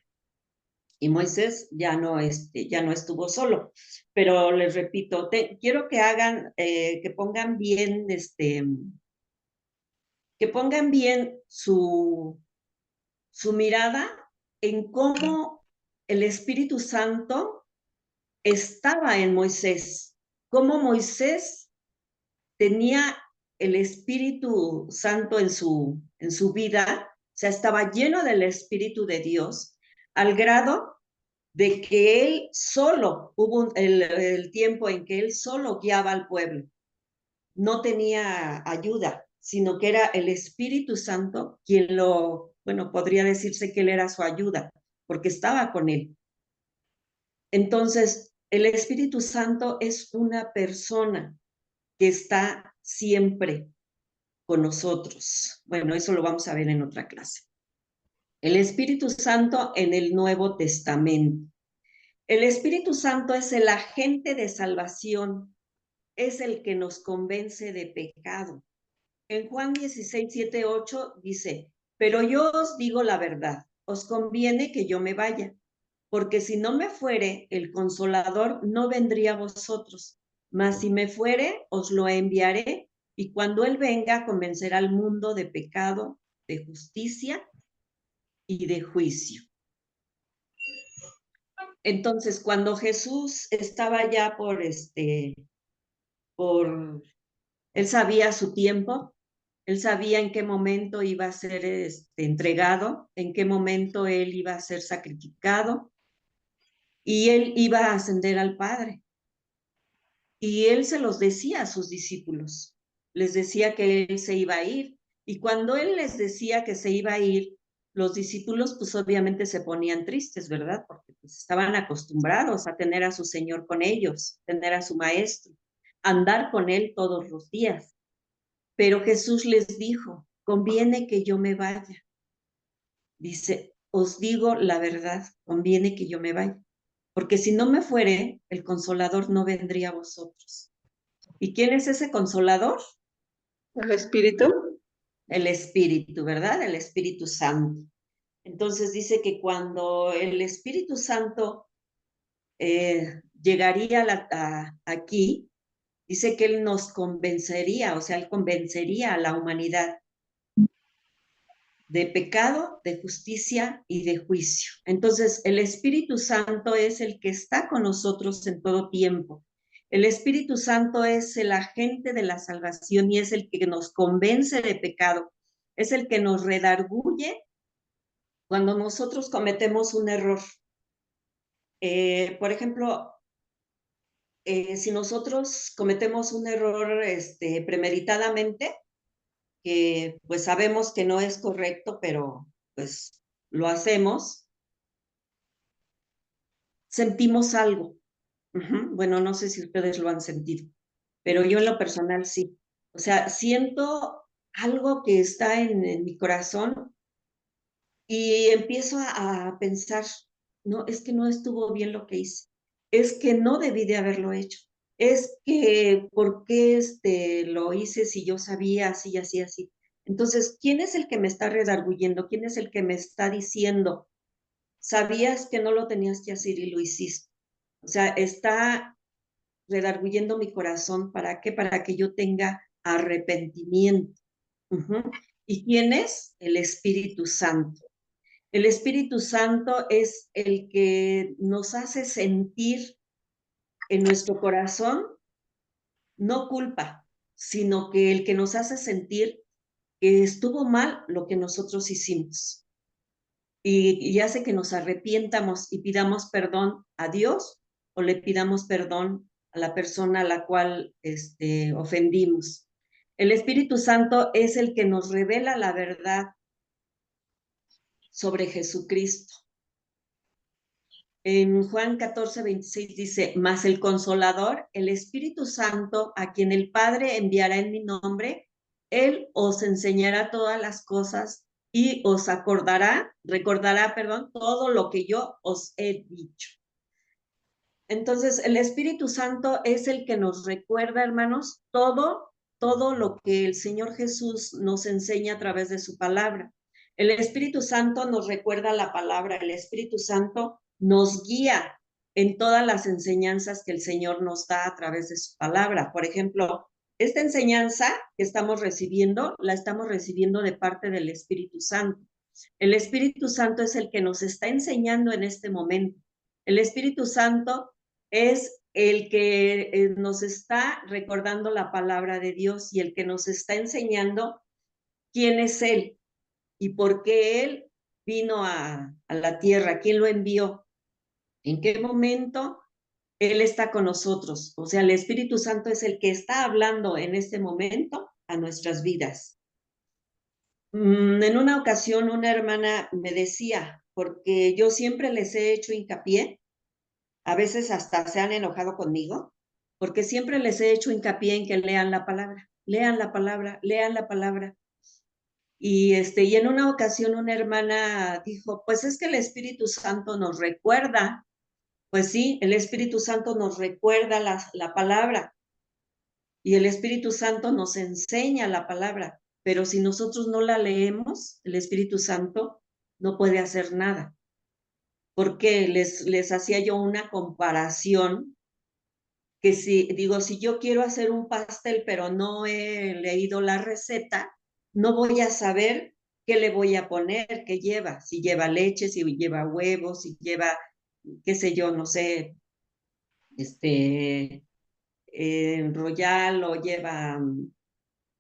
[SPEAKER 1] Y Moisés ya no estuvo solo, pero les repito, quiero que hagan, que pongan bien, que pongan bien su mirada en cómo el Espíritu Santo estaba en Moisés, cómo Moisés tenía el Espíritu Santo en su vida, o sea, estaba lleno del Espíritu de Dios, al grado de que él solo, hubo el tiempo en que él solo guiaba al pueblo, no tenía ayuda, sino que era el Espíritu Santo quien podría decirse que él era su ayuda, porque estaba con él. Entonces, el Espíritu Santo es una persona que está siempre con nosotros. Bueno, eso lo vamos a ver en otra clase. El Espíritu Santo en el Nuevo Testamento. El Espíritu Santo es el agente de salvación, es el que nos convence de pecado. En Juan 16, 7, 8 dice, pero yo os digo la verdad, os conviene que yo me vaya, porque si no me fuere, el Consolador no vendría a vosotros, mas si me fuere, os lo enviaré, y cuando Él venga, convencerá al mundo de pecado, de justicia y de juicio. Entonces, cuando Jesús estaba ya él sabía su tiempo, él sabía en qué momento iba a ser entregado, en qué momento él iba a ser sacrificado, y él iba a ascender al Padre. Y él se los decía a sus discípulos, les decía que él se iba a ir, y cuando él les decía que se iba a ir, los discípulos pues obviamente se ponían tristes, ¿verdad? Porque pues, estaban acostumbrados a tener a su Señor con ellos, tener a su Maestro, andar con él todos los días. Pero Jesús les dijo, conviene que yo me vaya. Dice, os digo la verdad, conviene que yo me vaya, porque si no me fuere, el Consolador no vendría a vosotros. ¿Y quién es ese Consolador?
[SPEAKER 5] ¿El Espíritu?
[SPEAKER 1] El Espíritu, ¿verdad? El Espíritu Santo. Entonces dice que cuando el Espíritu Santo llegaría aquí, dice que Él nos convencería, o sea, Él convencería a la humanidad de pecado, de justicia y de juicio. Entonces, el Espíritu Santo es el que está con nosotros en todo tiempo. El Espíritu Santo es el agente de la salvación y es el que nos convence de pecado, es el que nos redarguye cuando nosotros cometemos un error. Por ejemplo, si nosotros cometemos un error premeditadamente, que pues sabemos que no es correcto, pero pues lo hacemos, sentimos algo. Bueno, no sé si ustedes lo han sentido, pero yo en lo personal sí. O sea, siento algo que está en mi corazón y empiezo a pensar, no, es que no estuvo bien lo que hice, es que no debí de haberlo hecho, es que, ¿por qué lo hice si yo sabía así, así, así? Entonces, ¿quién es el que me está redarguyendo? ¿Quién es el que me está diciendo, sabías que no lo tenías que hacer y lo hiciste? O sea, está redarguyendo mi corazón, ¿para qué? Para que yo tenga arrepentimiento. Ujú. ¿Y quién es? El Espíritu Santo. El Espíritu Santo es el que nos hace sentir en nuestro corazón no culpa, sino que el que nos hace sentir que estuvo mal lo que nosotros hicimos y hace que nos arrepientamos y pidamos perdón a Dios o le pidamos perdón a la persona a la cual ofendimos. El Espíritu Santo es el que nos revela la verdad sobre Jesucristo. En Juan 14:26 dice, mas el Consolador, el Espíritu Santo, a quien el Padre enviará en mi nombre, Él os enseñará todas las cosas y os recordará, todo lo que yo os he dicho. Entonces, el Espíritu Santo es el que nos recuerda, hermanos, todo lo que el Señor Jesús nos enseña a través de su palabra. El Espíritu Santo nos recuerda la palabra, el Espíritu Santo nos guía en todas las enseñanzas que el Señor nos da a través de su palabra. Por ejemplo, esta enseñanza que estamos recibiendo, la estamos recibiendo de parte del Espíritu Santo. El Espíritu Santo es el que nos está enseñando en este momento. El Espíritu Santo es el que nos está recordando la palabra de Dios y el que nos está enseñando quién es Él y por qué Él vino a la tierra, quién lo envió, en qué momento Él está con nosotros. O sea, el Espíritu Santo es el que está hablando en este momento a nuestras vidas. En una ocasión una hermana me decía, porque yo siempre les he hecho hincapié, a veces hasta se han enojado conmigo, porque siempre les he hecho hincapié en que lean la palabra, lean la palabra, lean la palabra. Y en una ocasión una hermana dijo, pues es que el Espíritu Santo nos recuerda. Pues sí, el Espíritu Santo nos recuerda la palabra y el Espíritu Santo nos enseña la palabra, pero si nosotros no la leemos, el Espíritu Santo no puede hacer nada. Porque les hacía yo una comparación que si yo quiero hacer un pastel, pero no he leído la receta, no voy a saber qué le voy a poner, qué lleva, si lleva leche, si lleva huevos, si lleva, qué sé yo, no sé, royal o lleva,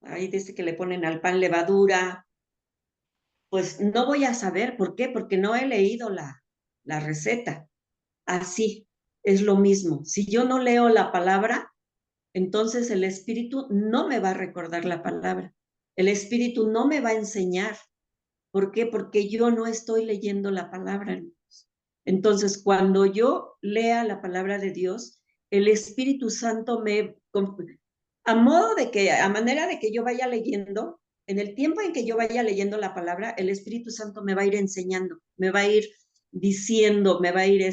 [SPEAKER 1] ahí dice que le ponen al pan levadura, pues no voy a saber, ¿por qué? Porque no he leído la receta. Así es lo mismo. Si yo no leo la palabra, entonces el Espíritu no me va a recordar la palabra. El Espíritu no me va a enseñar. ¿Por qué? Porque yo no estoy leyendo la palabra. Entonces, cuando yo lea la palabra de Dios, el Espíritu Santo a manera de que yo vaya leyendo, en el tiempo en que yo vaya leyendo la palabra, el Espíritu Santo me va a ir enseñando, me va a ir diciendo, me va a ir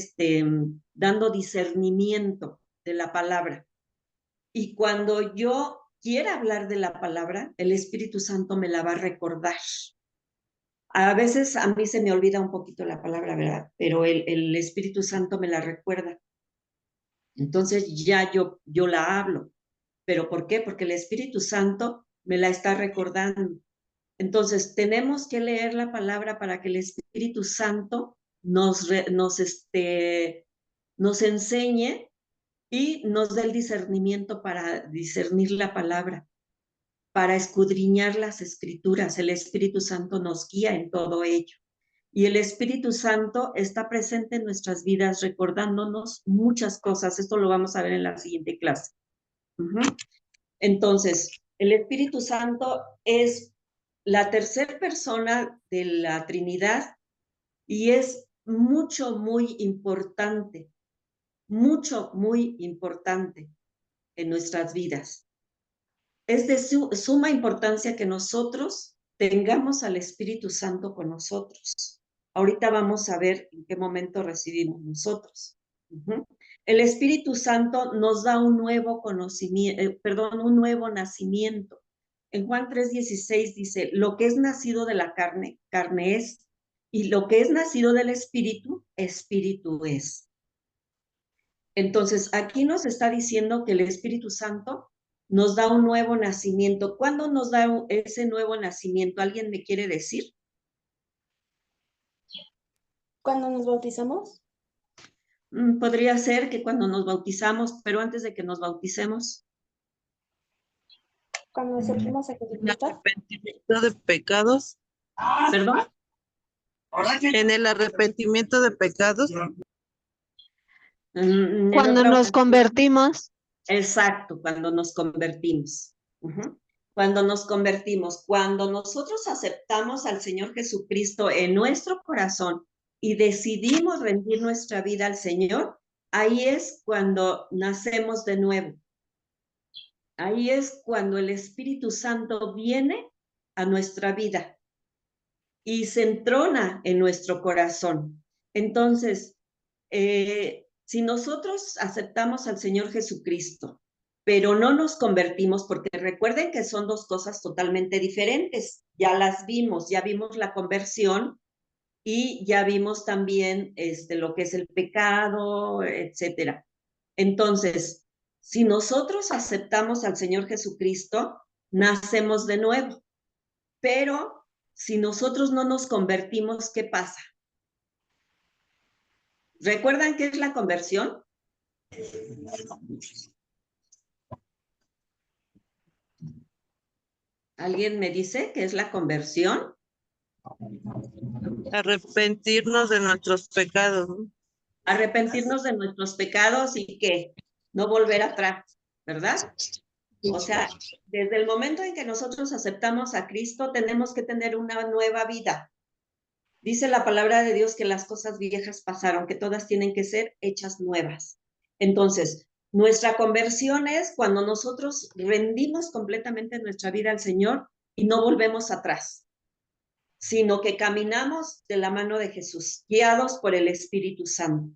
[SPEAKER 1] dando discernimiento de la palabra. Y cuando yo quiera hablar de la palabra, el Espíritu Santo me la va a recordar. A veces a mí se me olvida un poquito la palabra, ¿verdad? Pero el Espíritu Santo me la recuerda. Entonces ya yo la hablo. ¿Pero por qué? Porque el Espíritu Santo me la está recordando. Entonces tenemos que leer la palabra para que el Espíritu Santo nos enseñe y nos dé el discernimiento para discernir la palabra, para escudriñar las escrituras. El Espíritu Santo nos guía en todo ello. Y el Espíritu Santo está presente en nuestras vidas recordándonos muchas cosas. Esto lo vamos a ver en la siguiente clase. Entonces, el Espíritu Santo es la tercera persona de la Trinidad y es muy importante en nuestras vidas. es de suma importancia que nosotros tengamos al Espíritu Santo con nosotros. Ahorita vamos a ver en qué momento recibimos nosotros. El Espíritu Santo nos da un nuevo conocimiento, un nuevo nacimiento. En Juan 3:16 dice, lo que es nacido de la carne, carne es, y lo que es nacido del Espíritu, Espíritu es. Entonces, aquí nos está diciendo que el Espíritu Santo nos da un nuevo nacimiento. ¿Cuándo nos da ese nuevo nacimiento? ¿Alguien me quiere decir?
[SPEAKER 6] ¿Cuándo nos bautizamos?
[SPEAKER 1] Podría ser que cuando nos bautizamos, pero antes de que nos bauticemos.
[SPEAKER 6] Cuando aceptamos a
[SPEAKER 7] ¿En
[SPEAKER 6] Jesucristo.
[SPEAKER 7] arrepentimiento de pecados?
[SPEAKER 1] ¿Perdón?
[SPEAKER 7] ¿En el arrepentimiento de pecados?
[SPEAKER 4] Cuando nos convertimos.
[SPEAKER 1] Exacto, cuando nos convertimos. Cuando nos convertimos, cuando nosotros aceptamos al Señor Jesucristo en nuestro corazón y decidimos rendir nuestra vida al Señor, ahí es cuando nacemos de nuevo. Ahí es cuando el Espíritu Santo viene a nuestra vida y se entrona en nuestro corazón. Entonces, si nosotros aceptamos al Señor Jesucristo, pero no nos convertimos, porque recuerden que son dos cosas totalmente diferentes, ya las vimos, ya vimos la conversión y ya vimos también lo que es el pecado, etcétera. Entonces, si nosotros aceptamos al Señor Jesucristo, nacemos de nuevo, pero si nosotros no nos convertimos, ¿qué pasa? ¿Recuerdan qué es la conversión? ¿Alguien me dice qué es la conversión?
[SPEAKER 7] Arrepentirnos de nuestros pecados.
[SPEAKER 1] Arrepentirnos de nuestros pecados y ¿qué? No volver atrás, ¿verdad? O sea, desde el momento en que nosotros aceptamos a Cristo, tenemos que tener una nueva vida. Dice la palabra de Dios que las cosas viejas pasaron, que todas tienen que ser hechas nuevas. Entonces, nuestra conversión es cuando nosotros rendimos completamente nuestra vida al Señor y no volvemos atrás, sino que caminamos de la mano de Jesús, guiados por el Espíritu Santo.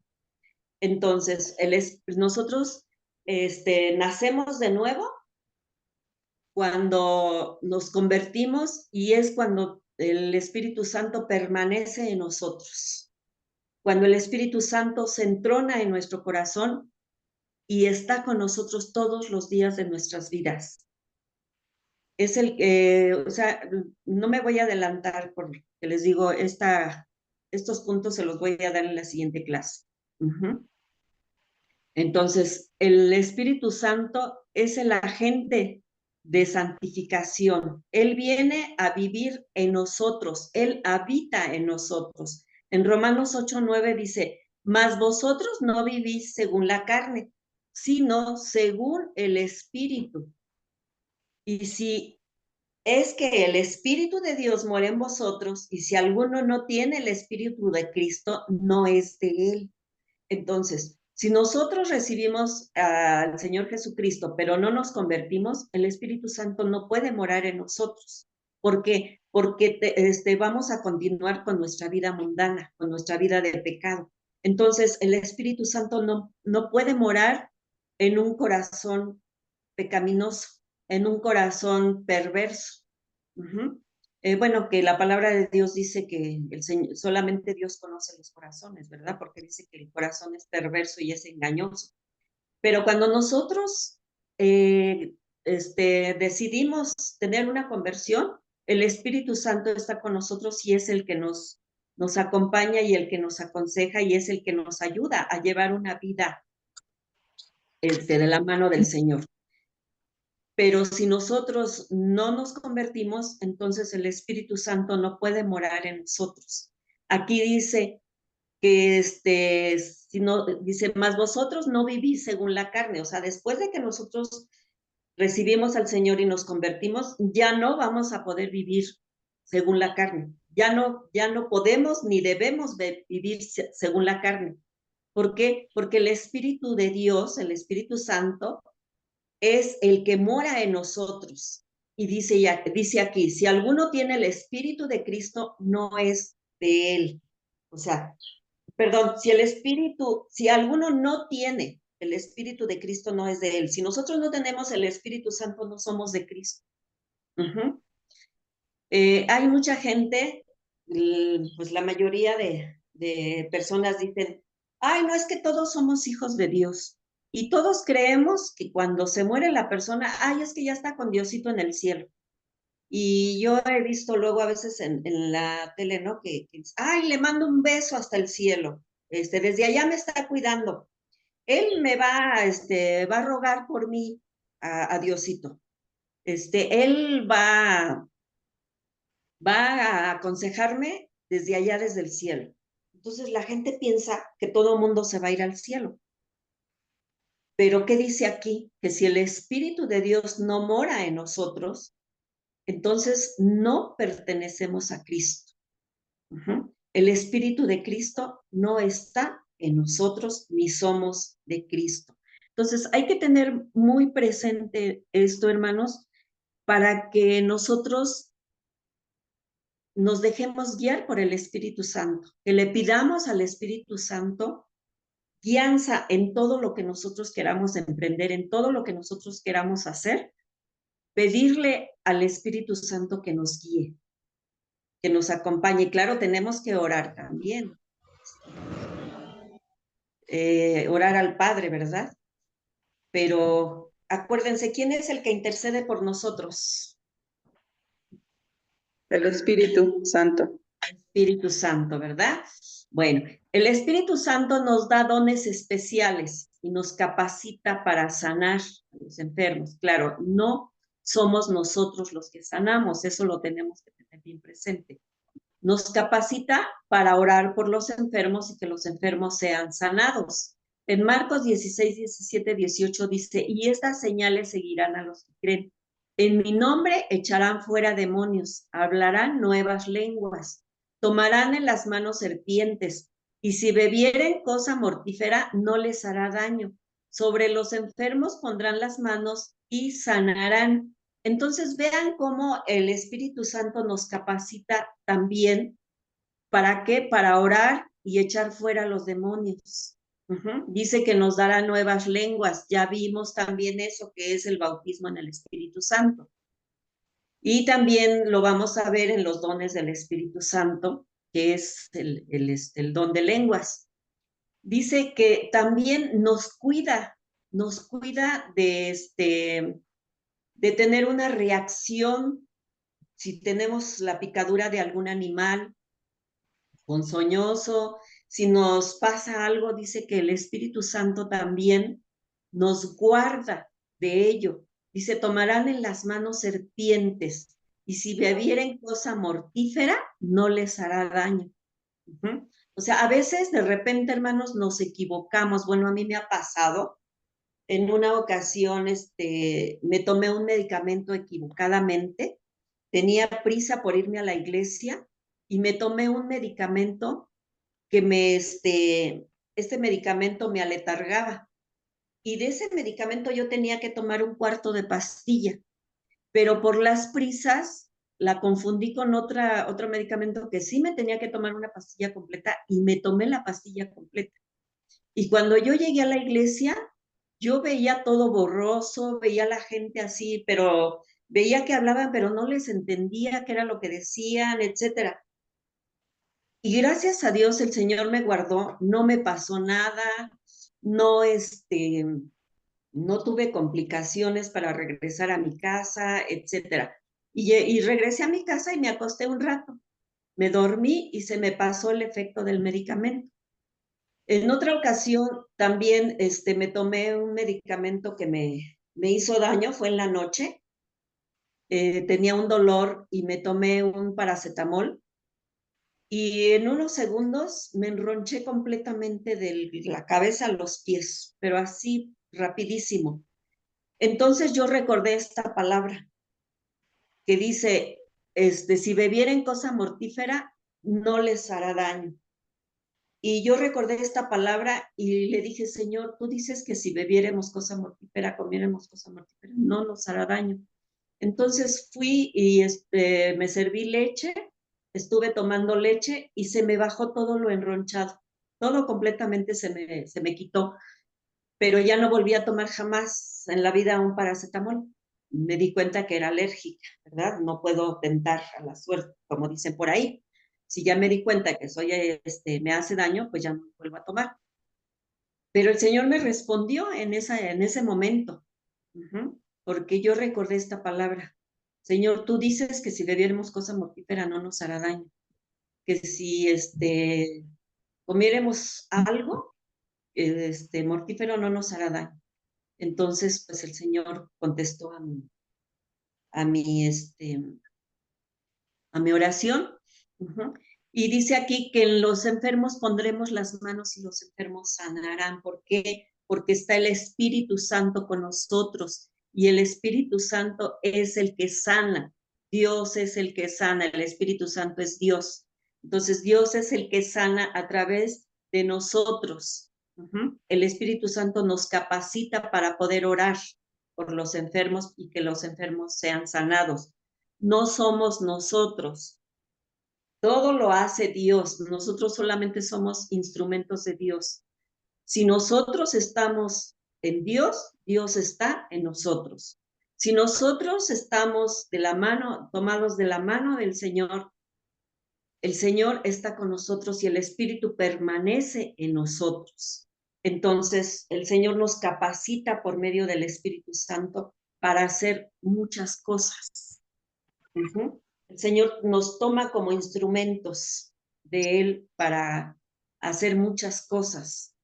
[SPEAKER 1] Entonces, nosotros nacemos de nuevo cuando nos convertimos y es cuando el Espíritu Santo permanece en nosotros. Cuando el Espíritu Santo se entrona en nuestro corazón y está con nosotros todos los días de nuestras vidas. Es o sea, no me voy a adelantar porque les digo, estos puntos se los voy a dar en la siguiente clase. Entonces, el Espíritu Santo es el agente de santificación. Él viene a vivir en nosotros, Él habita en nosotros. En Romanos 8:9 dice, mas vosotros no vivís según la carne, sino según el Espíritu. Y si es que el Espíritu de Dios mora en vosotros, y si alguno no tiene el Espíritu de Cristo, no es de Él. Entonces, si nosotros recibimos al Señor Jesucristo, pero no nos convertimos, el Espíritu Santo no puede morar en nosotros. ¿Por qué? Porque vamos a continuar con nuestra vida mundana, con nuestra vida de pecado. Entonces, el Espíritu Santo no puede morar en un corazón pecaminoso, en un corazón perverso. Bueno, que la palabra de Dios dice que el Señor, solamente Dios conoce los corazones, ¿verdad? Porque dice que el corazón es perverso y es engañoso. Pero cuando nosotros decidimos tener una conversión, el Espíritu Santo está con nosotros y es el que nos acompaña y el que nos aconseja y es el que nos ayuda a llevar una vida de la mano del Señor. Pero si nosotros no nos convertimos, entonces el Espíritu Santo no puede morar en nosotros. Aquí dice que dice, mas vosotros no vivís según la carne. O sea, después de que nosotros recibimos al Señor y nos convertimos, ya no vamos a poder vivir según la carne. Ya no podemos ni debemos vivir según la carne. ¿Por qué? Porque el Espíritu de Dios, el Espíritu Santo, es el que mora en nosotros. Y dice aquí, si alguno tiene el Espíritu de Cristo, no es de él. O sea, perdón, si alguno no tiene el Espíritu de Cristo, no es de él. Si nosotros no tenemos el Espíritu Santo, no somos de Cristo. Hay mucha gente, pues la mayoría de personas dicen, ay, no, es que todos somos hijos de Dios. Y todos creemos que cuando se muere la persona, ay, es que ya está con Diosito en el cielo. Y yo he visto luego a veces en la tele, ¿no? Ay, le mando un beso hasta el cielo. Desde allá me está cuidando. Él me va a rogar por mí a Diosito. Él va a aconsejarme desde allá, desde el cielo. Entonces la gente piensa que todo el mundo se va a ir al cielo. Pero ¿qué dice aquí? Que si el Espíritu de Dios no mora en nosotros, entonces no pertenecemos a Cristo. El Espíritu de Cristo no está en nosotros ni somos de Cristo. Entonces hay que tener muy presente esto, hermanos, para que nosotros nos dejemos guiar por el Espíritu Santo, que le pidamos al Espíritu Santo guianza en todo lo que nosotros queramos emprender, en todo lo que nosotros queramos hacer, pedirle al Espíritu Santo que nos guíe, que nos acompañe. Y claro, tenemos que orar también. Orar al Padre, ¿verdad? Pero acuérdense, ¿quién es el que intercede por nosotros?
[SPEAKER 5] El Espíritu Santo.
[SPEAKER 1] Espíritu Santo, ¿verdad? Bueno, el Espíritu Santo nos da dones especiales y nos capacita para sanar a los enfermos. Claro, no somos nosotros los que sanamos, eso lo tenemos que tener bien presente. Nos capacita para orar por los enfermos y que los enfermos sean sanados. En Marcos 16, 17, 18 dice, y estas señales seguirán a los que creen. En mi nombre echarán fuera demonios, hablarán nuevas lenguas, tomarán en las manos serpientes, y si bebieren cosa mortífera no les hará daño. Sobre los enfermos pondrán las manos y sanarán. Entonces vean cómo el Espíritu Santo nos capacita también. ¿Para qué? Para orar y echar fuera los demonios. Dice que nos dará nuevas lenguas. Ya vimos también eso, que es el bautismo en el Espíritu Santo. Y también lo vamos a ver en los dones del Espíritu Santo, que es el don de lenguas. Dice que también nos cuida de tener una reacción si tenemos la picadura de algún animal ponzoñoso, si nos pasa algo, dice que el Espíritu Santo también nos guarda de ello. Dice, tomarán en las manos serpientes y si bebieren cosa mortífera, no les hará daño. O sea, a veces de repente, hermanos, nos equivocamos. Bueno, a mí me ha pasado. En una ocasión, me tomé un medicamento equivocadamente. Tenía prisa por irme a la iglesia y me tomé un medicamento que este medicamento me aletargaba. Y de ese medicamento yo tenía que tomar un cuarto de pastilla, pero por las prisas la confundí con otro medicamento que sí me tenía que tomar una pastilla completa y me tomé la pastilla completa. Y cuando yo llegué a la iglesia, yo veía todo borroso, veía a la gente así, pero veía que hablaban, pero no les entendía qué era lo que decían, etcétera. Y gracias a Dios el Señor me guardó, no me pasó nada, no, no tuve complicaciones para regresar a mi casa, etcétera. Y regresé a mi casa y me acosté un rato. Me dormí y se me pasó el efecto del medicamento. En otra ocasión también me tomé un medicamento que me hizo daño, fue en la noche. Tenía un dolor y me tomé un paracetamol. Y en unos segundos me enronché completamente de la cabeza a los pies, pero así rapidísimo. Entonces yo recordé esta palabra que dice, si bebieren cosa mortífera, no les hará daño. Y yo recordé esta palabra y le dije, Señor, tú dices que si bebiéramos cosa mortífera, comiéramos cosa mortífera, no nos hará daño. Entonces fui y me serví leche, estuve tomando leche y se me bajó todo lo enronchado. Todo completamente se me quitó, pero ya no volví a tomar jamás en la vida un paracetamol. Me di cuenta que era alérgica, ¿verdad? No puedo tentar a la suerte, como dicen por ahí. Si ya me di cuenta que me hace daño, pues ya no vuelvo a tomar. Pero el Señor me respondió en ese momento, porque yo recordé esta palabra. Señor, tú dices que si bebiéramos cosa mortífera no nos hará daño, que si comiéramos algo mortífero no nos hará daño. Entonces, pues el Señor contestó a mi, a mi oración. Y dice aquí que en los enfermos pondremos las manos y los enfermos sanarán. ¿Por qué? Porque está el Espíritu Santo con nosotros y el Espíritu Santo es el que sana. Dios es el que sana, el Espíritu Santo es Dios. Entonces Dios es el que sana a través de nosotros. El Espíritu Santo nos capacita para poder orar por los enfermos y que los enfermos sean sanados. No somos nosotros. Todo lo hace Dios. Nosotros solamente somos instrumentos de Dios. Si nosotros estamos en Dios, Dios está en nosotros. Si nosotros estamos tomados de la mano del Señor, el Señor está con nosotros y el Espíritu permanece en nosotros. Entonces, el Señor nos capacita por medio del Espíritu Santo para hacer muchas cosas. El Señor nos toma como instrumentos de Él para hacer muchas cosas.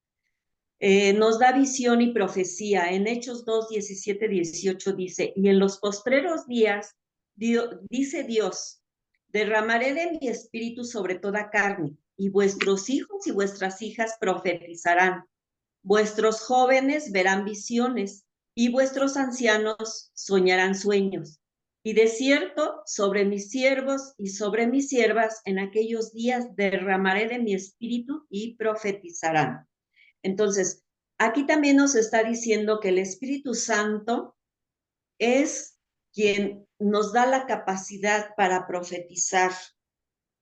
[SPEAKER 1] Nos da visión y profecía. En Hechos 2, 17, 18 dice, y en los postreros días, dice Dios, derramaré de mi espíritu sobre toda carne, y vuestros hijos y vuestras hijas profetizarán, vuestros jóvenes verán visiones, y vuestros ancianos soñarán sueños. Y de cierto, sobre mis siervos y sobre mis siervas, en aquellos días derramaré de mi espíritu y profetizarán. Entonces, aquí también nos está diciendo que el Espíritu Santo es quien nos da la capacidad para profetizar.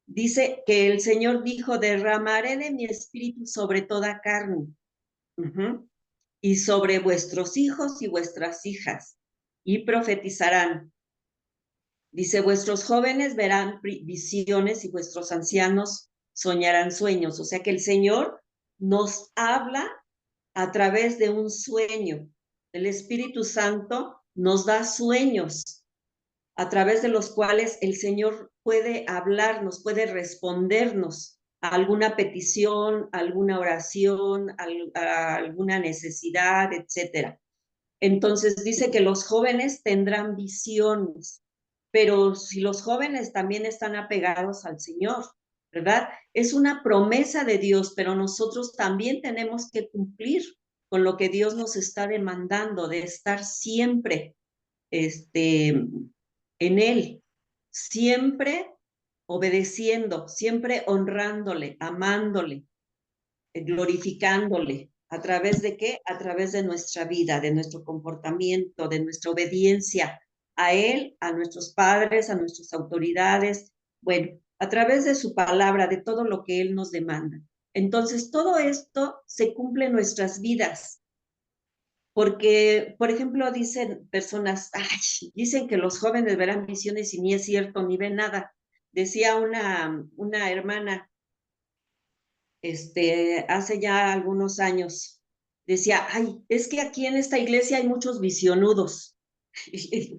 [SPEAKER 1] Dice que el Señor dijo, derramaré de mi espíritu sobre toda carne. Y sobre vuestros hijos y vuestras hijas, y profetizarán. Dice, vuestros jóvenes verán visiones y vuestros ancianos soñarán sueños. O sea que el Señor nos habla a través de un sueño. El Espíritu Santo nos da sueños a través de los cuales el Señor puede hablarnos, puede respondernos a alguna petición, alguna oración, a alguna necesidad, etc. Entonces dice que los jóvenes tendrán visiones, pero si los jóvenes también están apegados al Señor, ¿verdad? Es una promesa de Dios, pero nosotros también tenemos que cumplir con lo que Dios nos está demandando, de estar siempre en Él, siempre obedeciendo, siempre honrándole, amándole, glorificándole. ¿A través de qué? A través de nuestra vida, de nuestro comportamiento, de nuestra obediencia a Él, a nuestros padres, a nuestras autoridades, bueno, a través de su palabra, de todo lo que Él nos demanda. Entonces, todo esto se cumple en nuestras vidas. Porque, por ejemplo, dicen personas, ay, dicen que los jóvenes verán visiones y ni es cierto, ni ven nada. Decía una hermana, hace ya algunos años, decía, ay, es que aquí en esta iglesia hay muchos visionudos.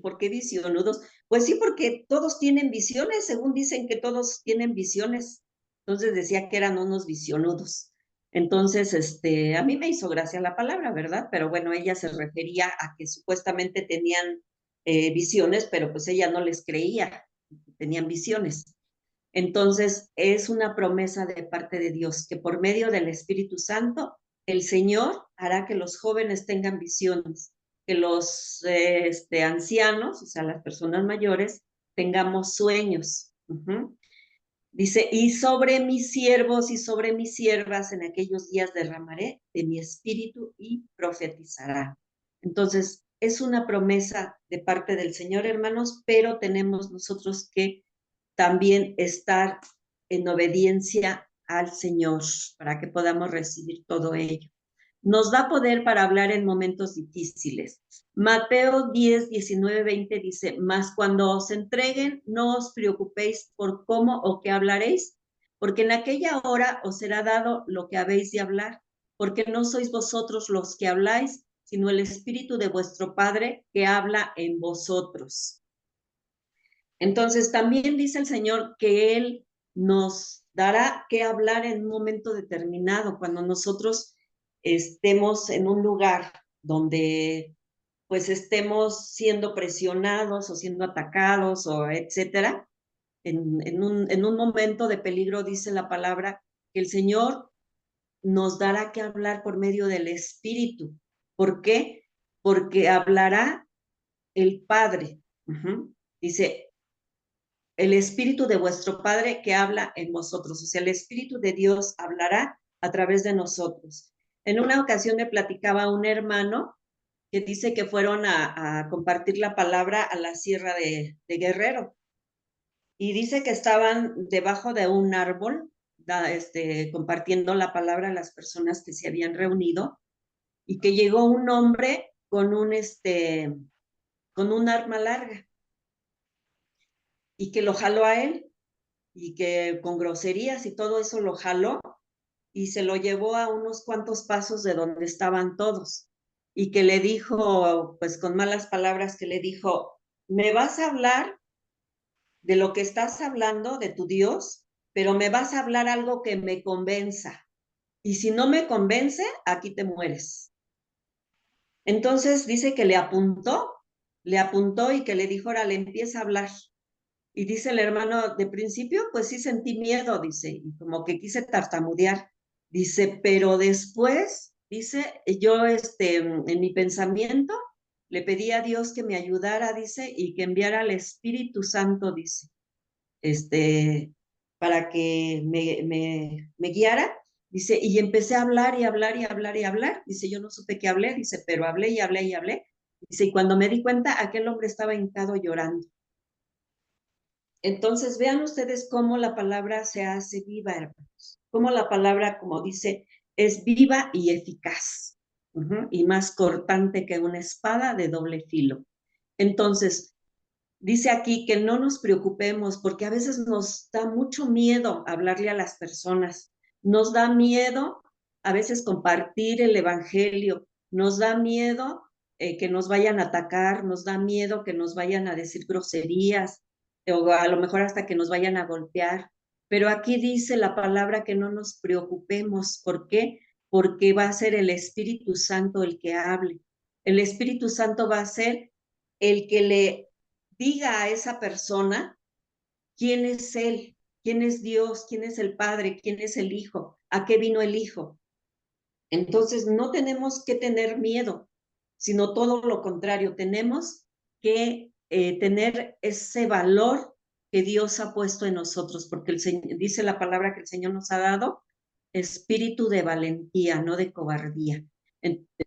[SPEAKER 1] ¿Por qué visionudos? Pues sí, porque todos tienen visiones, según dicen que todos tienen visiones. Entonces decía que eran unos visionudos. Entonces, a mí me hizo gracia la palabra, ¿verdad? Pero bueno, ella se refería a que supuestamente tenían visiones, pero pues ella no les creía, tenían visiones. Entonces, es una promesa de parte de Dios que por medio del Espíritu Santo, el Señor hará que los jóvenes tengan visiones, que los ancianos, o sea, las personas mayores, tengamos sueños. Dice, y sobre mis siervos y sobre mis siervas en aquellos días derramaré de mi espíritu y profetizará. Entonces, es una promesa de parte del Señor, hermanos, pero tenemos nosotros que también estar en obediencia al Señor para que podamos recibir todo ello. Nos da poder para hablar en momentos difíciles. Mateo 10, 19, 20 dice, mas cuando os entreguen, no os preocupéis por cómo o qué hablaréis, porque en aquella hora os será dado lo que habéis de hablar, porque no sois vosotros los que habláis, sino el Espíritu de vuestro Padre que habla en vosotros. Entonces también dice el Señor que Él nos dará que hablar en un momento determinado, cuando nosotros estemos en un lugar donde pues estemos siendo presionados o siendo atacados o etcétera. En un momento de peligro dice la palabra que el Señor nos dará que hablar por medio del Espíritu. ¿Por qué? Porque hablará el Padre. Dice, el Espíritu de vuestro Padre que habla en vosotros. O sea, el Espíritu de Dios hablará a través de nosotros. En una ocasión me platicaba un hermano que dice que fueron a compartir la palabra a la sierra de Guerrero. Y dice que estaban debajo de un árbol, compartiendo la palabra a las personas que se habían reunido, y que llegó un hombre con un arma larga, y que lo jaló a él, y que con groserías y todo eso lo jaló, y se lo llevó a unos cuantos pasos de donde estaban todos, y que le dijo, pues con malas palabras, que le dijo, me vas a hablar de lo que estás hablando, de tu Dios, pero me vas a hablar algo que me convenza. Y si no me convence, aquí te mueres. Entonces dice que le apuntó y que le dijo, ahora le empieza a hablar. Y dice el hermano, de principio, pues sí sentí miedo, dice, y como que quise tartamudear. Dice, pero después, dice, yo en mi pensamiento le pedí a Dios que me ayudara, dice, y que enviara al Espíritu Santo, dice, para que me guiara, dice, y empecé a hablar y hablar y hablar y hablar, dice, yo no supe qué hablé, dice, pero hablé y hablé y hablé, dice, y cuando me di cuenta, aquel hombre estaba hincado llorando. Entonces, vean ustedes cómo la palabra se hace viva, hermanos, cómo la palabra, como dice, es viva y eficaz, y más cortante que una espada de doble filo. Entonces, dice aquí que no nos preocupemos porque a veces nos da mucho miedo hablarle a las personas, nos da miedo a veces compartir el evangelio, nos da miedo que nos vayan a atacar, nos da miedo que nos vayan a decir groserías o a lo mejor hasta que nos vayan a golpear. Pero aquí dice la palabra que no nos preocupemos. ¿Por qué? Porque va a ser el Espíritu Santo el que hable. El Espíritu Santo va a ser el que le diga a esa persona quién es Él, quién es Dios, quién es el Padre, quién es el Hijo, a qué vino el Hijo. Entonces, no tenemos que tener miedo, sino todo lo contrario, tenemos que tener ese valor que Dios ha puesto en nosotros, porque dice la palabra que el Señor nos ha dado, espíritu de valentía, no de cobardía.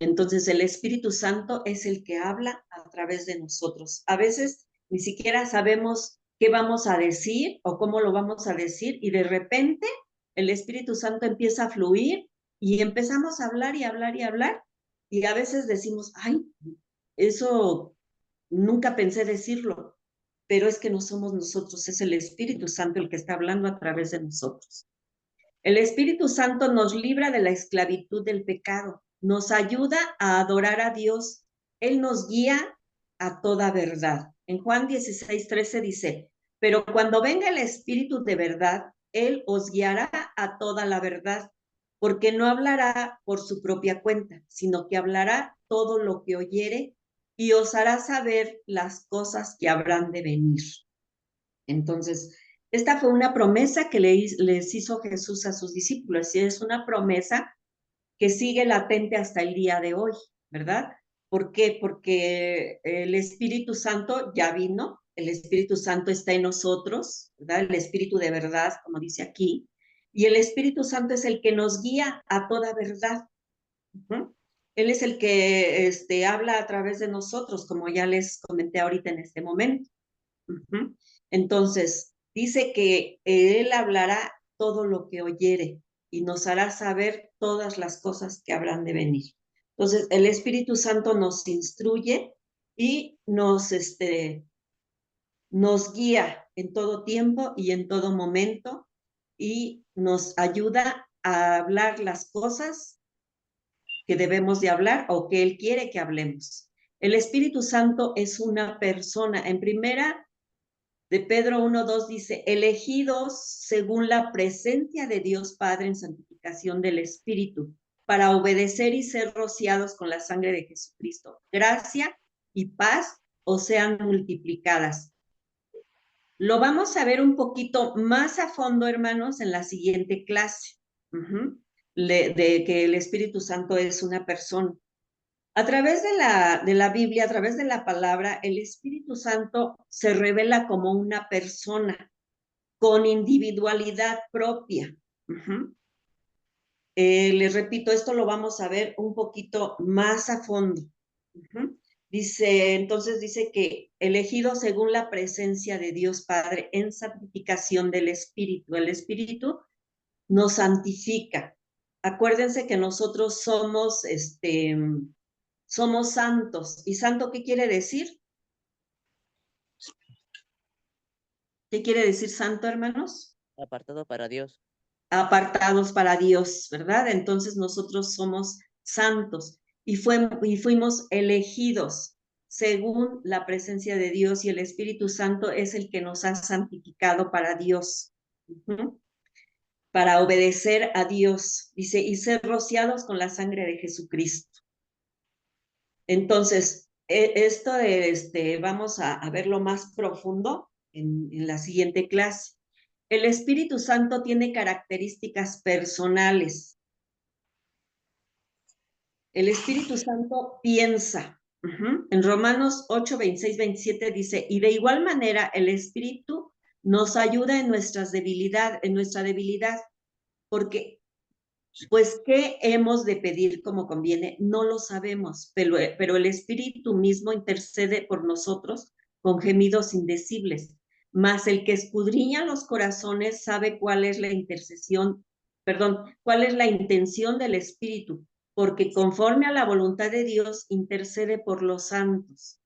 [SPEAKER 1] Entonces, el Espíritu Santo es el que habla a través de nosotros. A veces ni siquiera sabemos qué vamos a decir o cómo lo vamos a decir, y de repente el Espíritu Santo empieza a fluir y empezamos a hablar y hablar y hablar, y a veces decimos, ay, eso nunca pensé decirlo, pero es que no somos nosotros, es el Espíritu Santo el que está hablando a través de nosotros. El Espíritu Santo nos libra de la esclavitud del pecado, nos ayuda a adorar a Dios, Él nos guía a toda verdad. En Juan 16:13 dice, pero cuando venga el Espíritu de verdad, Él os guiará a toda la verdad, porque no hablará por su propia cuenta, sino que hablará todo lo que oyere y os hará saber las cosas que habrán de venir. Entonces, esta fue una promesa que les hizo Jesús a sus discípulos, y es una promesa que sigue latente hasta el día de hoy, ¿verdad? ¿Por qué? Porque el Espíritu Santo ya vino, el Espíritu Santo está en nosotros, ¿verdad? El Espíritu de verdad, como dice aquí, y el Espíritu Santo es el que nos guía a toda verdad. Uh-huh. Él es el que habla a través de nosotros, como ya les comenté ahorita en este momento. Uh-huh. Entonces, dice que Él hablará todo lo que oyere y nos hará saber todas las cosas que habrán de venir. Entonces, el Espíritu Santo nos instruye y nos guía en todo tiempo y en todo momento y nos ayuda a hablar las cosas que debemos de hablar o que Él quiere que hablemos. El Espíritu Santo es una persona. En primera de Pedro 1:2 dice, elegidos según la presencia de Dios Padre en santificación del Espíritu, para obedecer y ser rociados con la sangre de Jesucristo. Gracia y paz os sean multiplicadas. Lo vamos a ver un poquito más a fondo, hermanos, en la siguiente clase, de que el Espíritu Santo es una persona. A través de la Biblia, a través de la palabra, el Espíritu Santo se revela como una persona con individualidad propia. Les repito, esto lo vamos a ver un poquito más a fondo. Entonces dice que elegido según la presencia de Dios Padre en santificación del Espíritu. El Espíritu nos santifica. Acuérdense que nosotros somos santos. ¿Y santo qué quiere decir? ¿Qué quiere decir santo, hermanos?
[SPEAKER 3] Apartado para Dios.
[SPEAKER 1] Apartados para Dios, ¿verdad? Entonces nosotros somos santos y fuimos elegidos según la presencia de Dios y el Espíritu Santo es el que nos ha santificado para Dios, para obedecer a Dios, dice, y ser rociados con la sangre de Jesucristo. Entonces, esto vamos a verlo más profundo en la siguiente clase. El Espíritu Santo tiene características personales. El Espíritu Santo piensa. En Romanos 8, 26, 27 dice, y de igual manera el Espíritu nos ayuda en nuestra debilidad, porque pues, ¿qué hemos de pedir como conviene? No lo sabemos, pero el Espíritu mismo intercede por nosotros con gemidos indecibles. Mas el que escudriña los corazones sabe cuál es la cuál es la intención del Espíritu, porque conforme a la voluntad de Dios intercede por los santos.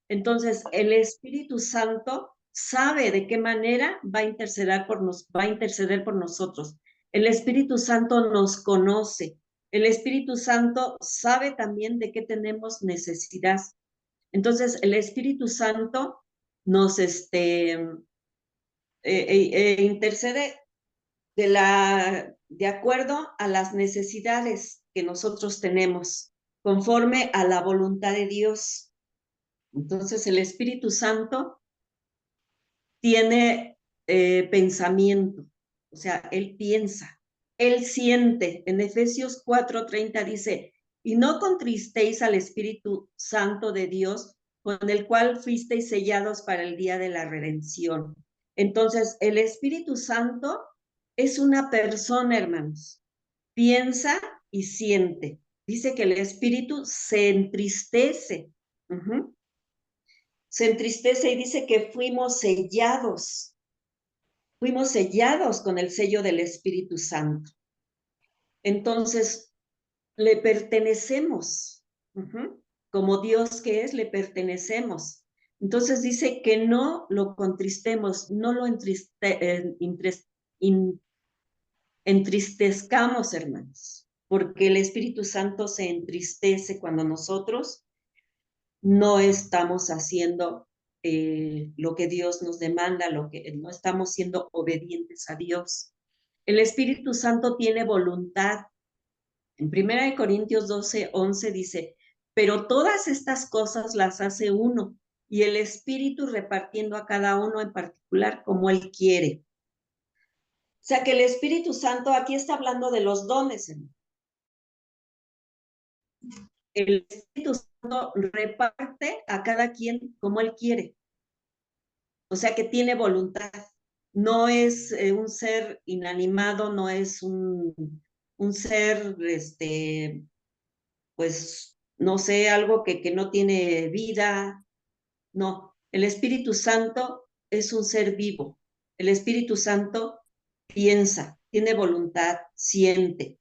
[SPEAKER 1] Entonces, el Espíritu Santo sabe de qué manera va a interceder por nosotros. El Espíritu Santo nos conoce. El Espíritu Santo sabe también de qué tenemos necesidad. Entonces, el Espíritu Santo nos intercede de acuerdo a las necesidades que nosotros tenemos, conforme a la voluntad de Dios. Entonces, el Espíritu Santo tiene pensamiento, o sea, Él piensa, Él siente. En Efesios 4:30 dice, y no contristéis al Espíritu Santo de Dios, con el cual fuisteis sellados para el día de la redención. Entonces, el Espíritu Santo es una persona, hermanos. Piensa y siente. Dice que el Espíritu se entristece. Se entristece y dice que fuimos sellados con el sello del Espíritu Santo. Entonces, le pertenecemos, como Dios que es, le pertenecemos. Entonces dice que no lo contristemos, no lo entristezcamos, hermanos, porque el Espíritu Santo se entristece cuando nosotros no estamos haciendo lo que Dios nos demanda, no estamos siendo obedientes a Dios. El Espíritu Santo tiene voluntad. En 1 Corintios 12:11 dice, pero todas estas cosas las hace uno, y el Espíritu repartiendo a cada uno en particular como Él quiere. O sea que el Espíritu Santo aquí está hablando de los dones, hermano. El Espíritu Santo reparte a cada quien como Él quiere. o sea que tiene voluntad. No es un ser inanimado, no es un ser, pues, no sé, algo que no tiene vida. No, el Espíritu Santo es un ser vivo. El Espíritu Santo piensa, tiene voluntad, siente.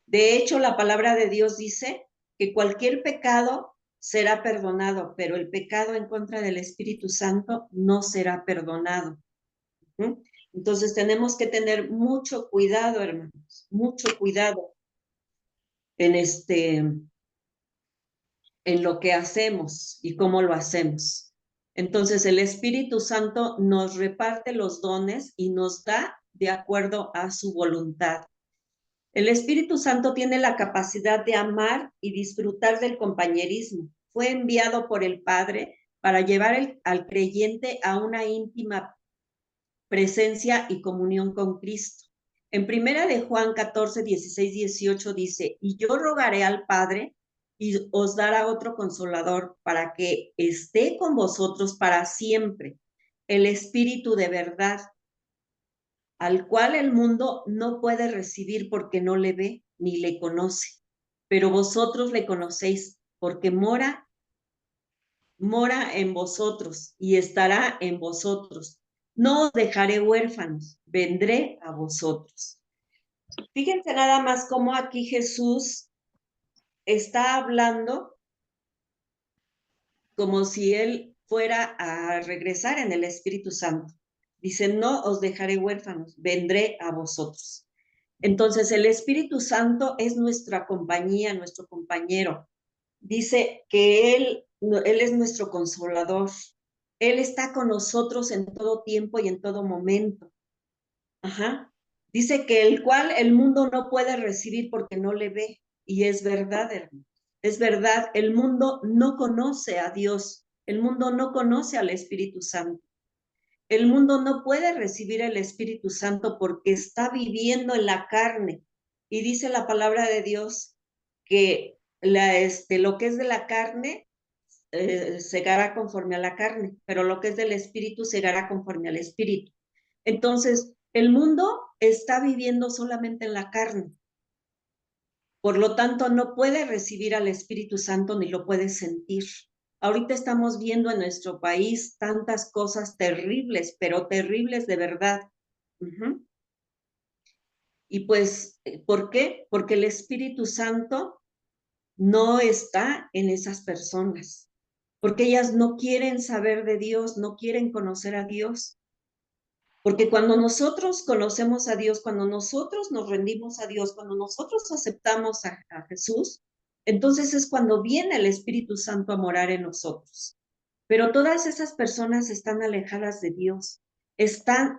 [SPEAKER 1] De hecho, la palabra de Dios dice que cualquier pecado será perdonado, pero el pecado en contra del Espíritu Santo no será perdonado. Entonces tenemos que tener mucho cuidado, hermanos, mucho cuidado en en lo que hacemos y cómo lo hacemos. Entonces el Espíritu Santo nos reparte los dones y nos da de acuerdo a su voluntad. El Espíritu Santo tiene la capacidad de amar y disfrutar del compañerismo. Fue enviado por el Padre para llevar al creyente a una íntima presencia y comunión con Cristo. En primera de Juan 14, 16, 18 dice, y yo rogaré al Padre y os dará otro consolador para que esté con vosotros para siempre, el Espíritu de verdad, al cual el mundo no puede recibir porque no le ve ni le conoce, pero vosotros le conocéis porque mora en vosotros y estará en vosotros. No os dejaré huérfanos, vendré a vosotros. Fíjense nada más cómo aquí Jesús está hablando como si él fuera a regresar en el Espíritu Santo. Dice, no os dejaré huérfanos, vendré a vosotros. Entonces el Espíritu Santo es nuestra compañía, nuestro compañero. Dice que Él es nuestro consolador. Él está con nosotros en todo tiempo y en todo momento. Ajá. Dice que el cual el mundo no puede recibir porque no le ve. Y es verdad, hermano. Es verdad, el mundo no conoce a Dios. El mundo no conoce al Espíritu Santo. El mundo no puede recibir el Espíritu Santo porque está viviendo en la carne. Y dice la palabra de Dios que lo que es de la carne segará conforme a la carne, pero lo que es del Espíritu segará conforme al Espíritu. Entonces, el mundo está viviendo solamente en la carne. Por lo tanto, no puede recibir al Espíritu Santo ni lo puede sentir. Ahorita estamos viendo en nuestro país tantas cosas terribles, pero terribles de verdad. Y pues, ¿por qué? Porque el Espíritu Santo no está en esas personas, porque ellas no quieren saber de Dios, no quieren conocer a Dios. Porque cuando nosotros conocemos a Dios, cuando nosotros nos rendimos a Dios, cuando nosotros aceptamos a Jesús, entonces es cuando viene el Espíritu Santo a morar en nosotros. Pero todas esas personas están alejadas de Dios, están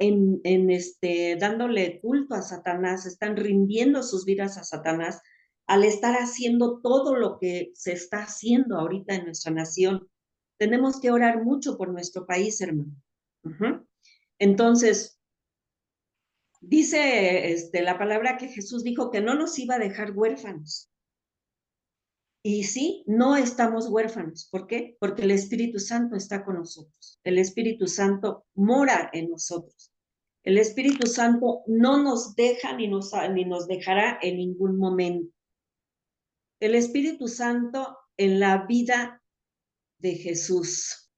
[SPEAKER 1] dándole culto a Satanás, están rindiendo sus vidas a Satanás al estar haciendo todo lo que se está haciendo ahorita en nuestra nación. Tenemos que orar mucho por nuestro país, hermano. Entonces, dice la palabra que Jesús dijo que no nos iba a dejar huérfanos. Y sí, no estamos huérfanos. ¿Por qué? Porque el Espíritu Santo está con nosotros. El Espíritu Santo mora en nosotros. El Espíritu Santo no nos deja ni nos dejará en ningún momento. El Espíritu Santo en la vida de Jesús.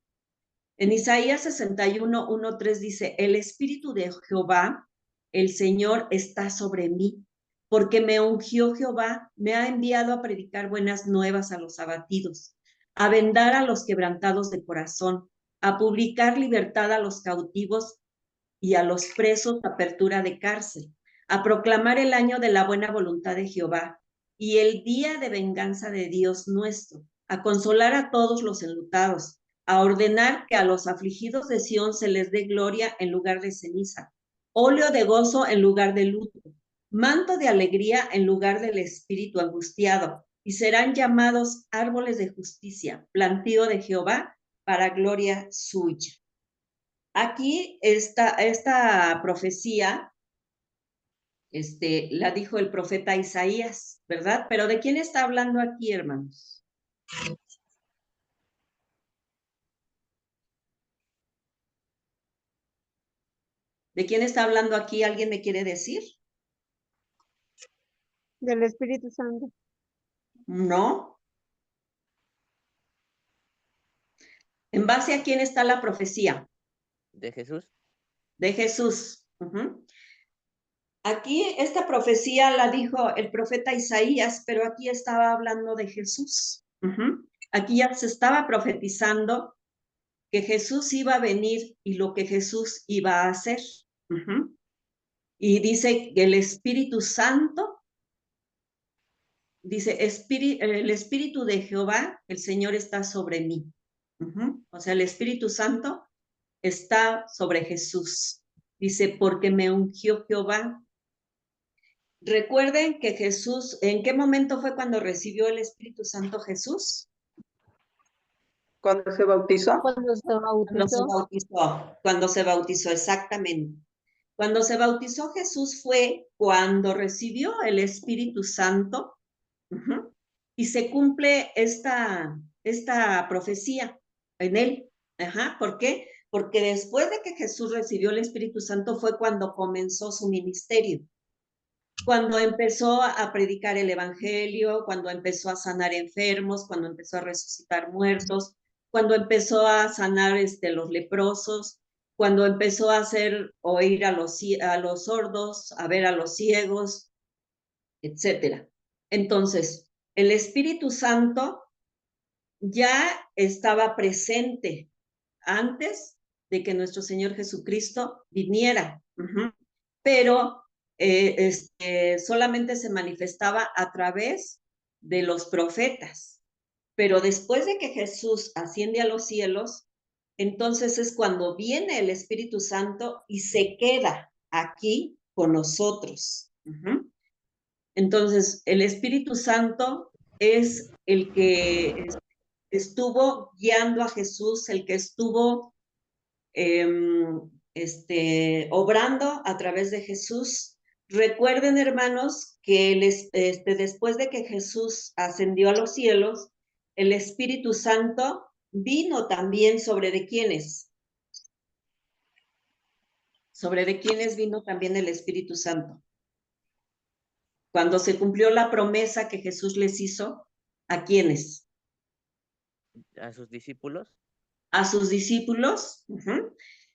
[SPEAKER 1] En Isaías 61, 1, 3 dice, el Espíritu de Jehová, el Señor, está sobre mí, porque me ungió Jehová, me ha enviado a predicar buenas nuevas a los abatidos, a vendar a los quebrantados de corazón, a publicar libertad a los cautivos y a los presos, apertura de cárcel, a proclamar el año de la buena voluntad de Jehová y el día de venganza de Dios nuestro, a consolar a todos los enlutados, a ordenar que a los afligidos de Sión se les dé gloria en lugar de ceniza, óleo de gozo en lugar de luto, manto de alegría en lugar del espíritu angustiado, y serán llamados árboles de justicia, plantío de Jehová para gloria suya. Aquí esta profecía la dijo el profeta Isaías, ¿verdad? Pero ¿de quién está hablando aquí, hermanos? ¿De quién está hablando aquí? ¿Alguien me quiere decir?
[SPEAKER 4] Del Espíritu Santo.
[SPEAKER 1] No. ¿En base a quién está la profecía?
[SPEAKER 3] ¿De Jesús?
[SPEAKER 1] De Jesús. Aquí esta profecía la dijo el profeta Isaías, pero aquí estaba hablando de Jesús. Aquí ya se estaba profetizando que Jesús iba a venir y lo que Jesús iba a hacer. Y dice que el Espíritu Santo, dice, el Espíritu de Jehová, el Señor está sobre mí. O sea, el Espíritu Santo está sobre Jesús. Dice, porque me ungió Jehová. Recuerden que Jesús, ¿en qué momento fue cuando recibió el Espíritu Santo Jesús?
[SPEAKER 5] ¿Cuándo se bautizó?
[SPEAKER 4] Cuando se
[SPEAKER 1] Cuando se
[SPEAKER 4] bautizó.
[SPEAKER 1] cuando se bautizó, exactamente. Cuando se bautizó Jesús fue cuando recibió el Espíritu Santo, y se cumple esta profecía en él. ¿Por qué? Porque después de que Jesús recibió el Espíritu Santo fue cuando comenzó su ministerio. Cuando empezó a predicar el evangelio, cuando empezó a sanar enfermos, cuando empezó a resucitar muertos, cuando empezó a sanar los leprosos, cuando empezó a hacer oír a los sordos, a ver a los ciegos, etcétera. Entonces, el Espíritu Santo ya estaba presente antes de que nuestro Señor Jesucristo viniera, pero solamente se manifestaba a través de los profetas. Pero después de que Jesús asciende a los cielos, entonces es cuando viene el Espíritu Santo y se queda aquí con nosotros. Entonces, el Espíritu Santo es el que estuvo guiando a Jesús, el que estuvo obrando a través de Jesús. Recuerden, hermanos, que después de que Jesús ascendió a los cielos, el Espíritu Santo vino también sobre de quiénes. Sobre de quiénes vino también el Espíritu Santo. Cuando se cumplió la promesa que Jesús les hizo, ¿a quiénes?
[SPEAKER 3] ¿A sus discípulos?
[SPEAKER 1] A sus discípulos,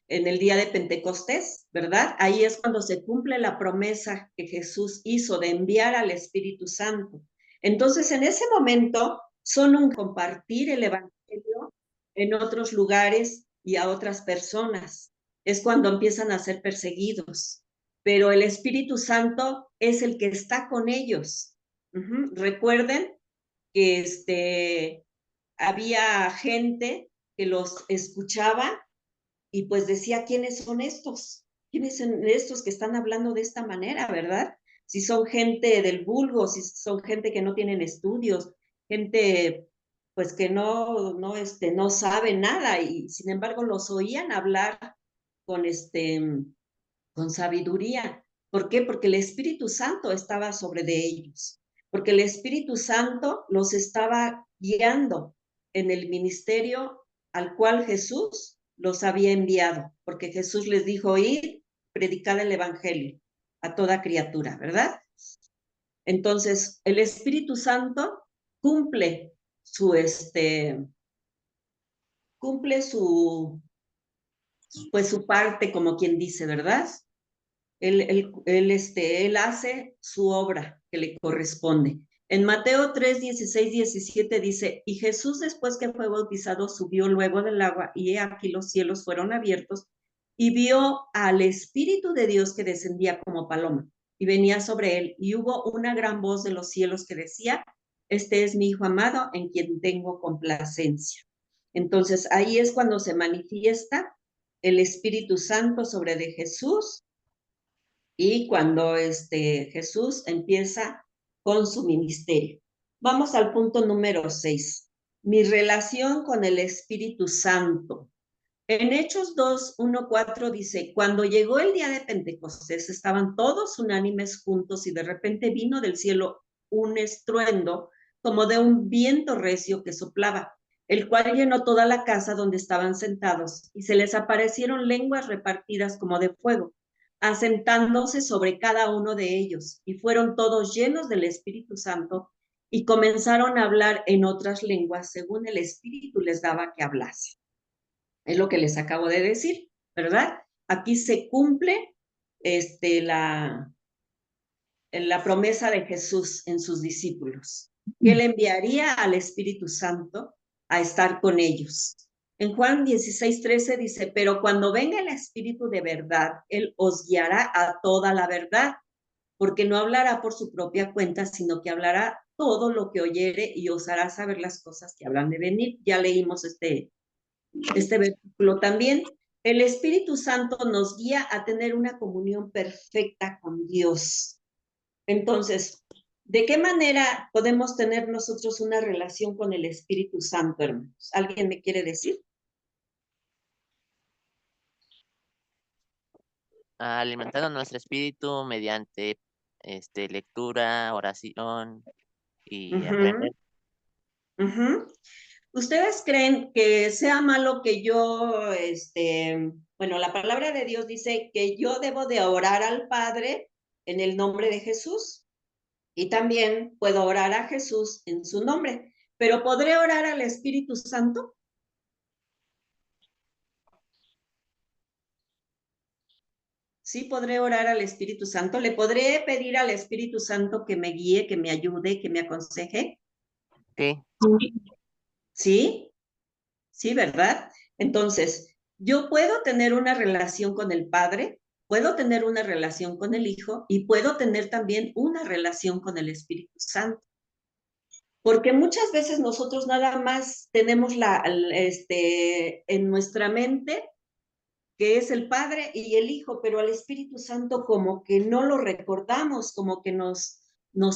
[SPEAKER 1] en el día de Pentecostés, ¿verdad? Ahí es cuando se cumple la promesa que Jesús hizo de enviar al Espíritu Santo. Entonces, en ese momento, son un compartir el evangelio en otros lugares y a otras personas. Es cuando empiezan a ser perseguidos. Pero el Espíritu Santo es el que está con ellos. Recuerden que había gente que los escuchaba y pues decía, ¿quiénes son estos? ¿Quiénes son estos que están hablando de esta manera, verdad? Si son gente del vulgo, si son gente que no tienen estudios, gente pues que no sabe nada y sin embargo los oían hablar con con sabiduría. ¿Por qué? Porque el Espíritu Santo estaba sobre de ellos, porque el Espíritu Santo los estaba guiando en el ministerio al cual Jesús los había enviado, porque Jesús les dijo, ir, predicar el evangelio a toda criatura, ¿verdad? Entonces, el Espíritu Santo cumple su pues su parte, como quien dice, ¿verdad? Él hace su obra que le corresponde. En Mateo 3, 16, 17 dice, y Jesús después que fue bautizado subió luego del agua y he aquí los cielos fueron abiertos y vio al Espíritu de Dios que descendía como paloma y venía sobre él y hubo una gran voz de los cielos que decía, este es mi Hijo amado en quien tengo complacencia. Entonces ahí es cuando se manifiesta el Espíritu Santo sobre de Jesús y cuando Jesús empieza con su ministerio. Vamos al punto número 6. Mi relación con el Espíritu Santo. En Hechos 2, 1, 4 dice, cuando llegó el día de Pentecostés, estaban todos unánimes juntos y de repente vino del cielo un estruendo como de un viento recio que soplaba, el cual llenó toda la casa donde estaban sentados y se les aparecieron lenguas repartidas como de fuego, asentándose sobre cada uno de ellos, y fueron todos llenos del Espíritu Santo y comenzaron a hablar en otras lenguas según el Espíritu les daba que hablase. Es lo que les acabo de decir, ¿verdad? Aquí se cumple la promesa de Jesús en sus discípulos, que él enviaría al Espíritu Santo a estar con ellos. En Juan 16:13 dice, pero cuando venga el Espíritu de verdad, él os guiará a toda la verdad, porque no hablará por su propia cuenta, sino que hablará todo lo que oyere y os hará saber las cosas que habrán de venir. Ya leímos este versículo también. El Espíritu Santo nos guía a tener una comunión perfecta con Dios. Entonces, ¿de qué manera podemos tener nosotros una relación con el Espíritu Santo, hermanos? ¿Alguien me quiere decir?
[SPEAKER 3] Alimentando nuestro espíritu mediante lectura, oración y aprender.
[SPEAKER 1] ¿Ustedes creen que sea malo que yo, bueno, la palabra de Dios dice que yo debo de orar al Padre en el nombre de Jesús? Y también puedo orar a Jesús en su nombre, pero ¿podré orar al Espíritu Santo? Sí, podré orar al Espíritu Santo. ¿Le podré pedir al Espíritu Santo que me guíe, que me ayude, que me aconseje?
[SPEAKER 3] Sí.
[SPEAKER 1] ¿Sí? Sí, ¿verdad? Entonces, yo puedo tener una relación con el Padre, puedo tener una relación con el Hijo y puedo tener también una relación con el Espíritu Santo. Porque muchas veces nosotros nada más tenemos en nuestra mente que es el Padre y el Hijo, pero al Espíritu Santo como que no lo recordamos, como que nos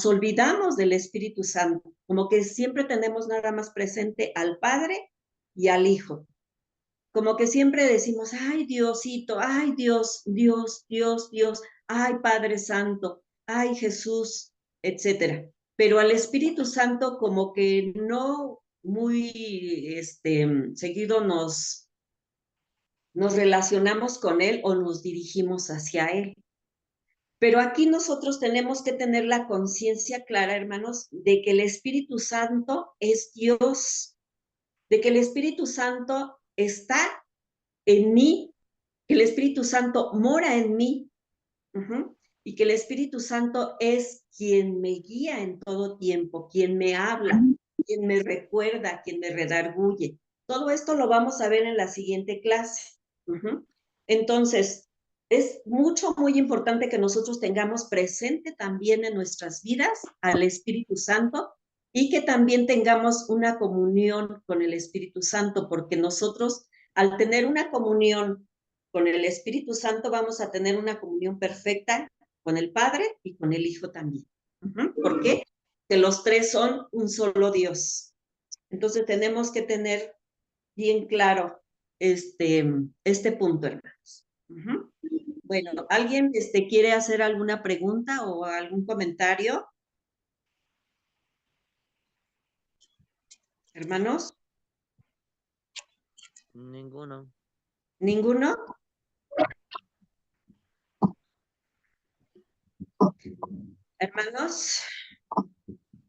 [SPEAKER 1] olvidamos del Espíritu Santo, como que siempre tenemos nada más presente al Padre y al Hijo. Como que siempre decimos, ay Diosito, ay Dios, Dios, Dios, Dios, ay Padre Santo, ay Jesús, etcétera. Pero al Espíritu Santo como que no muy seguido nos relacionamos con él o nos dirigimos hacia él. Pero aquí nosotros tenemos que tener la conciencia clara, hermanos, de que el Espíritu Santo es Dios, de que el Espíritu Santo está en mí, que el Espíritu Santo mora en mí, y que el Espíritu Santo es quien me guía en todo tiempo, quien me habla, quien me recuerda, quien me redarguye. Todo esto lo vamos a ver en la siguiente clase. Entonces, es muy importante que nosotros tengamos presente también en nuestras vidas al Espíritu Santo y que también tengamos una comunión con el Espíritu Santo, porque nosotros, al tener una comunión con el Espíritu Santo, vamos a tener una comunión perfecta con el Padre y con el Hijo también. ¿Por qué? Que los tres son un solo Dios. Entonces tenemos que tener bien claro este punto, hermanos. Bueno, ¿alguien quiere hacer alguna pregunta o algún comentario? Hermanos,
[SPEAKER 3] Ninguno.
[SPEAKER 1] ¿ninguno? Hermanos,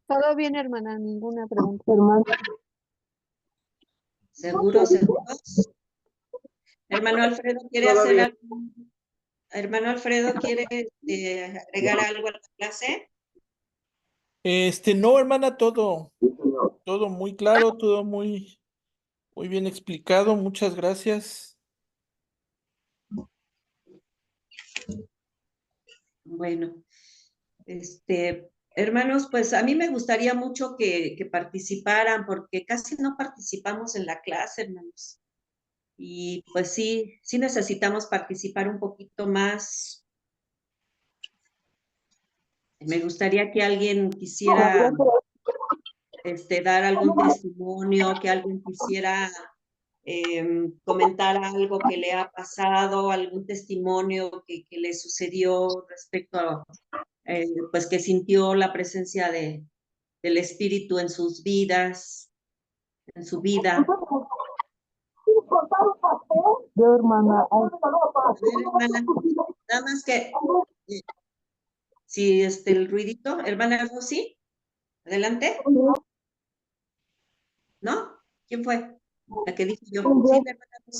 [SPEAKER 4] Todo bien, hermana, ninguna pregunta, hermana.
[SPEAKER 1] ¿seguros? Hermano Alfredo, ¿quiere
[SPEAKER 5] Todo
[SPEAKER 1] hacer
[SPEAKER 5] bien.
[SPEAKER 1] algo? Hermano Alfredo, ¿quiere agregar algo a la clase?
[SPEAKER 2] No, hermana, todo muy claro, todo muy bien explicado. Muchas gracias.
[SPEAKER 1] Bueno, hermanos, pues a mí me gustaría mucho que participaran, porque casi no participamos en la clase, hermanos. Y pues sí necesitamos participar un poquito más. Me gustaría que alguien quisiera dar algún testimonio, que alguien quisiera comentar algo que le ha pasado, algún testimonio que le sucedió respecto a, pues que sintió la presencia del Espíritu en sus vidas, en su vida.
[SPEAKER 4] Yo, hermana.
[SPEAKER 1] A ver, hermana. Nada más que, si el ruidito, hermana Rosy, adelante. ¿No? ¿Quién fue? La que dije yo. Sí, la hermana Rosy.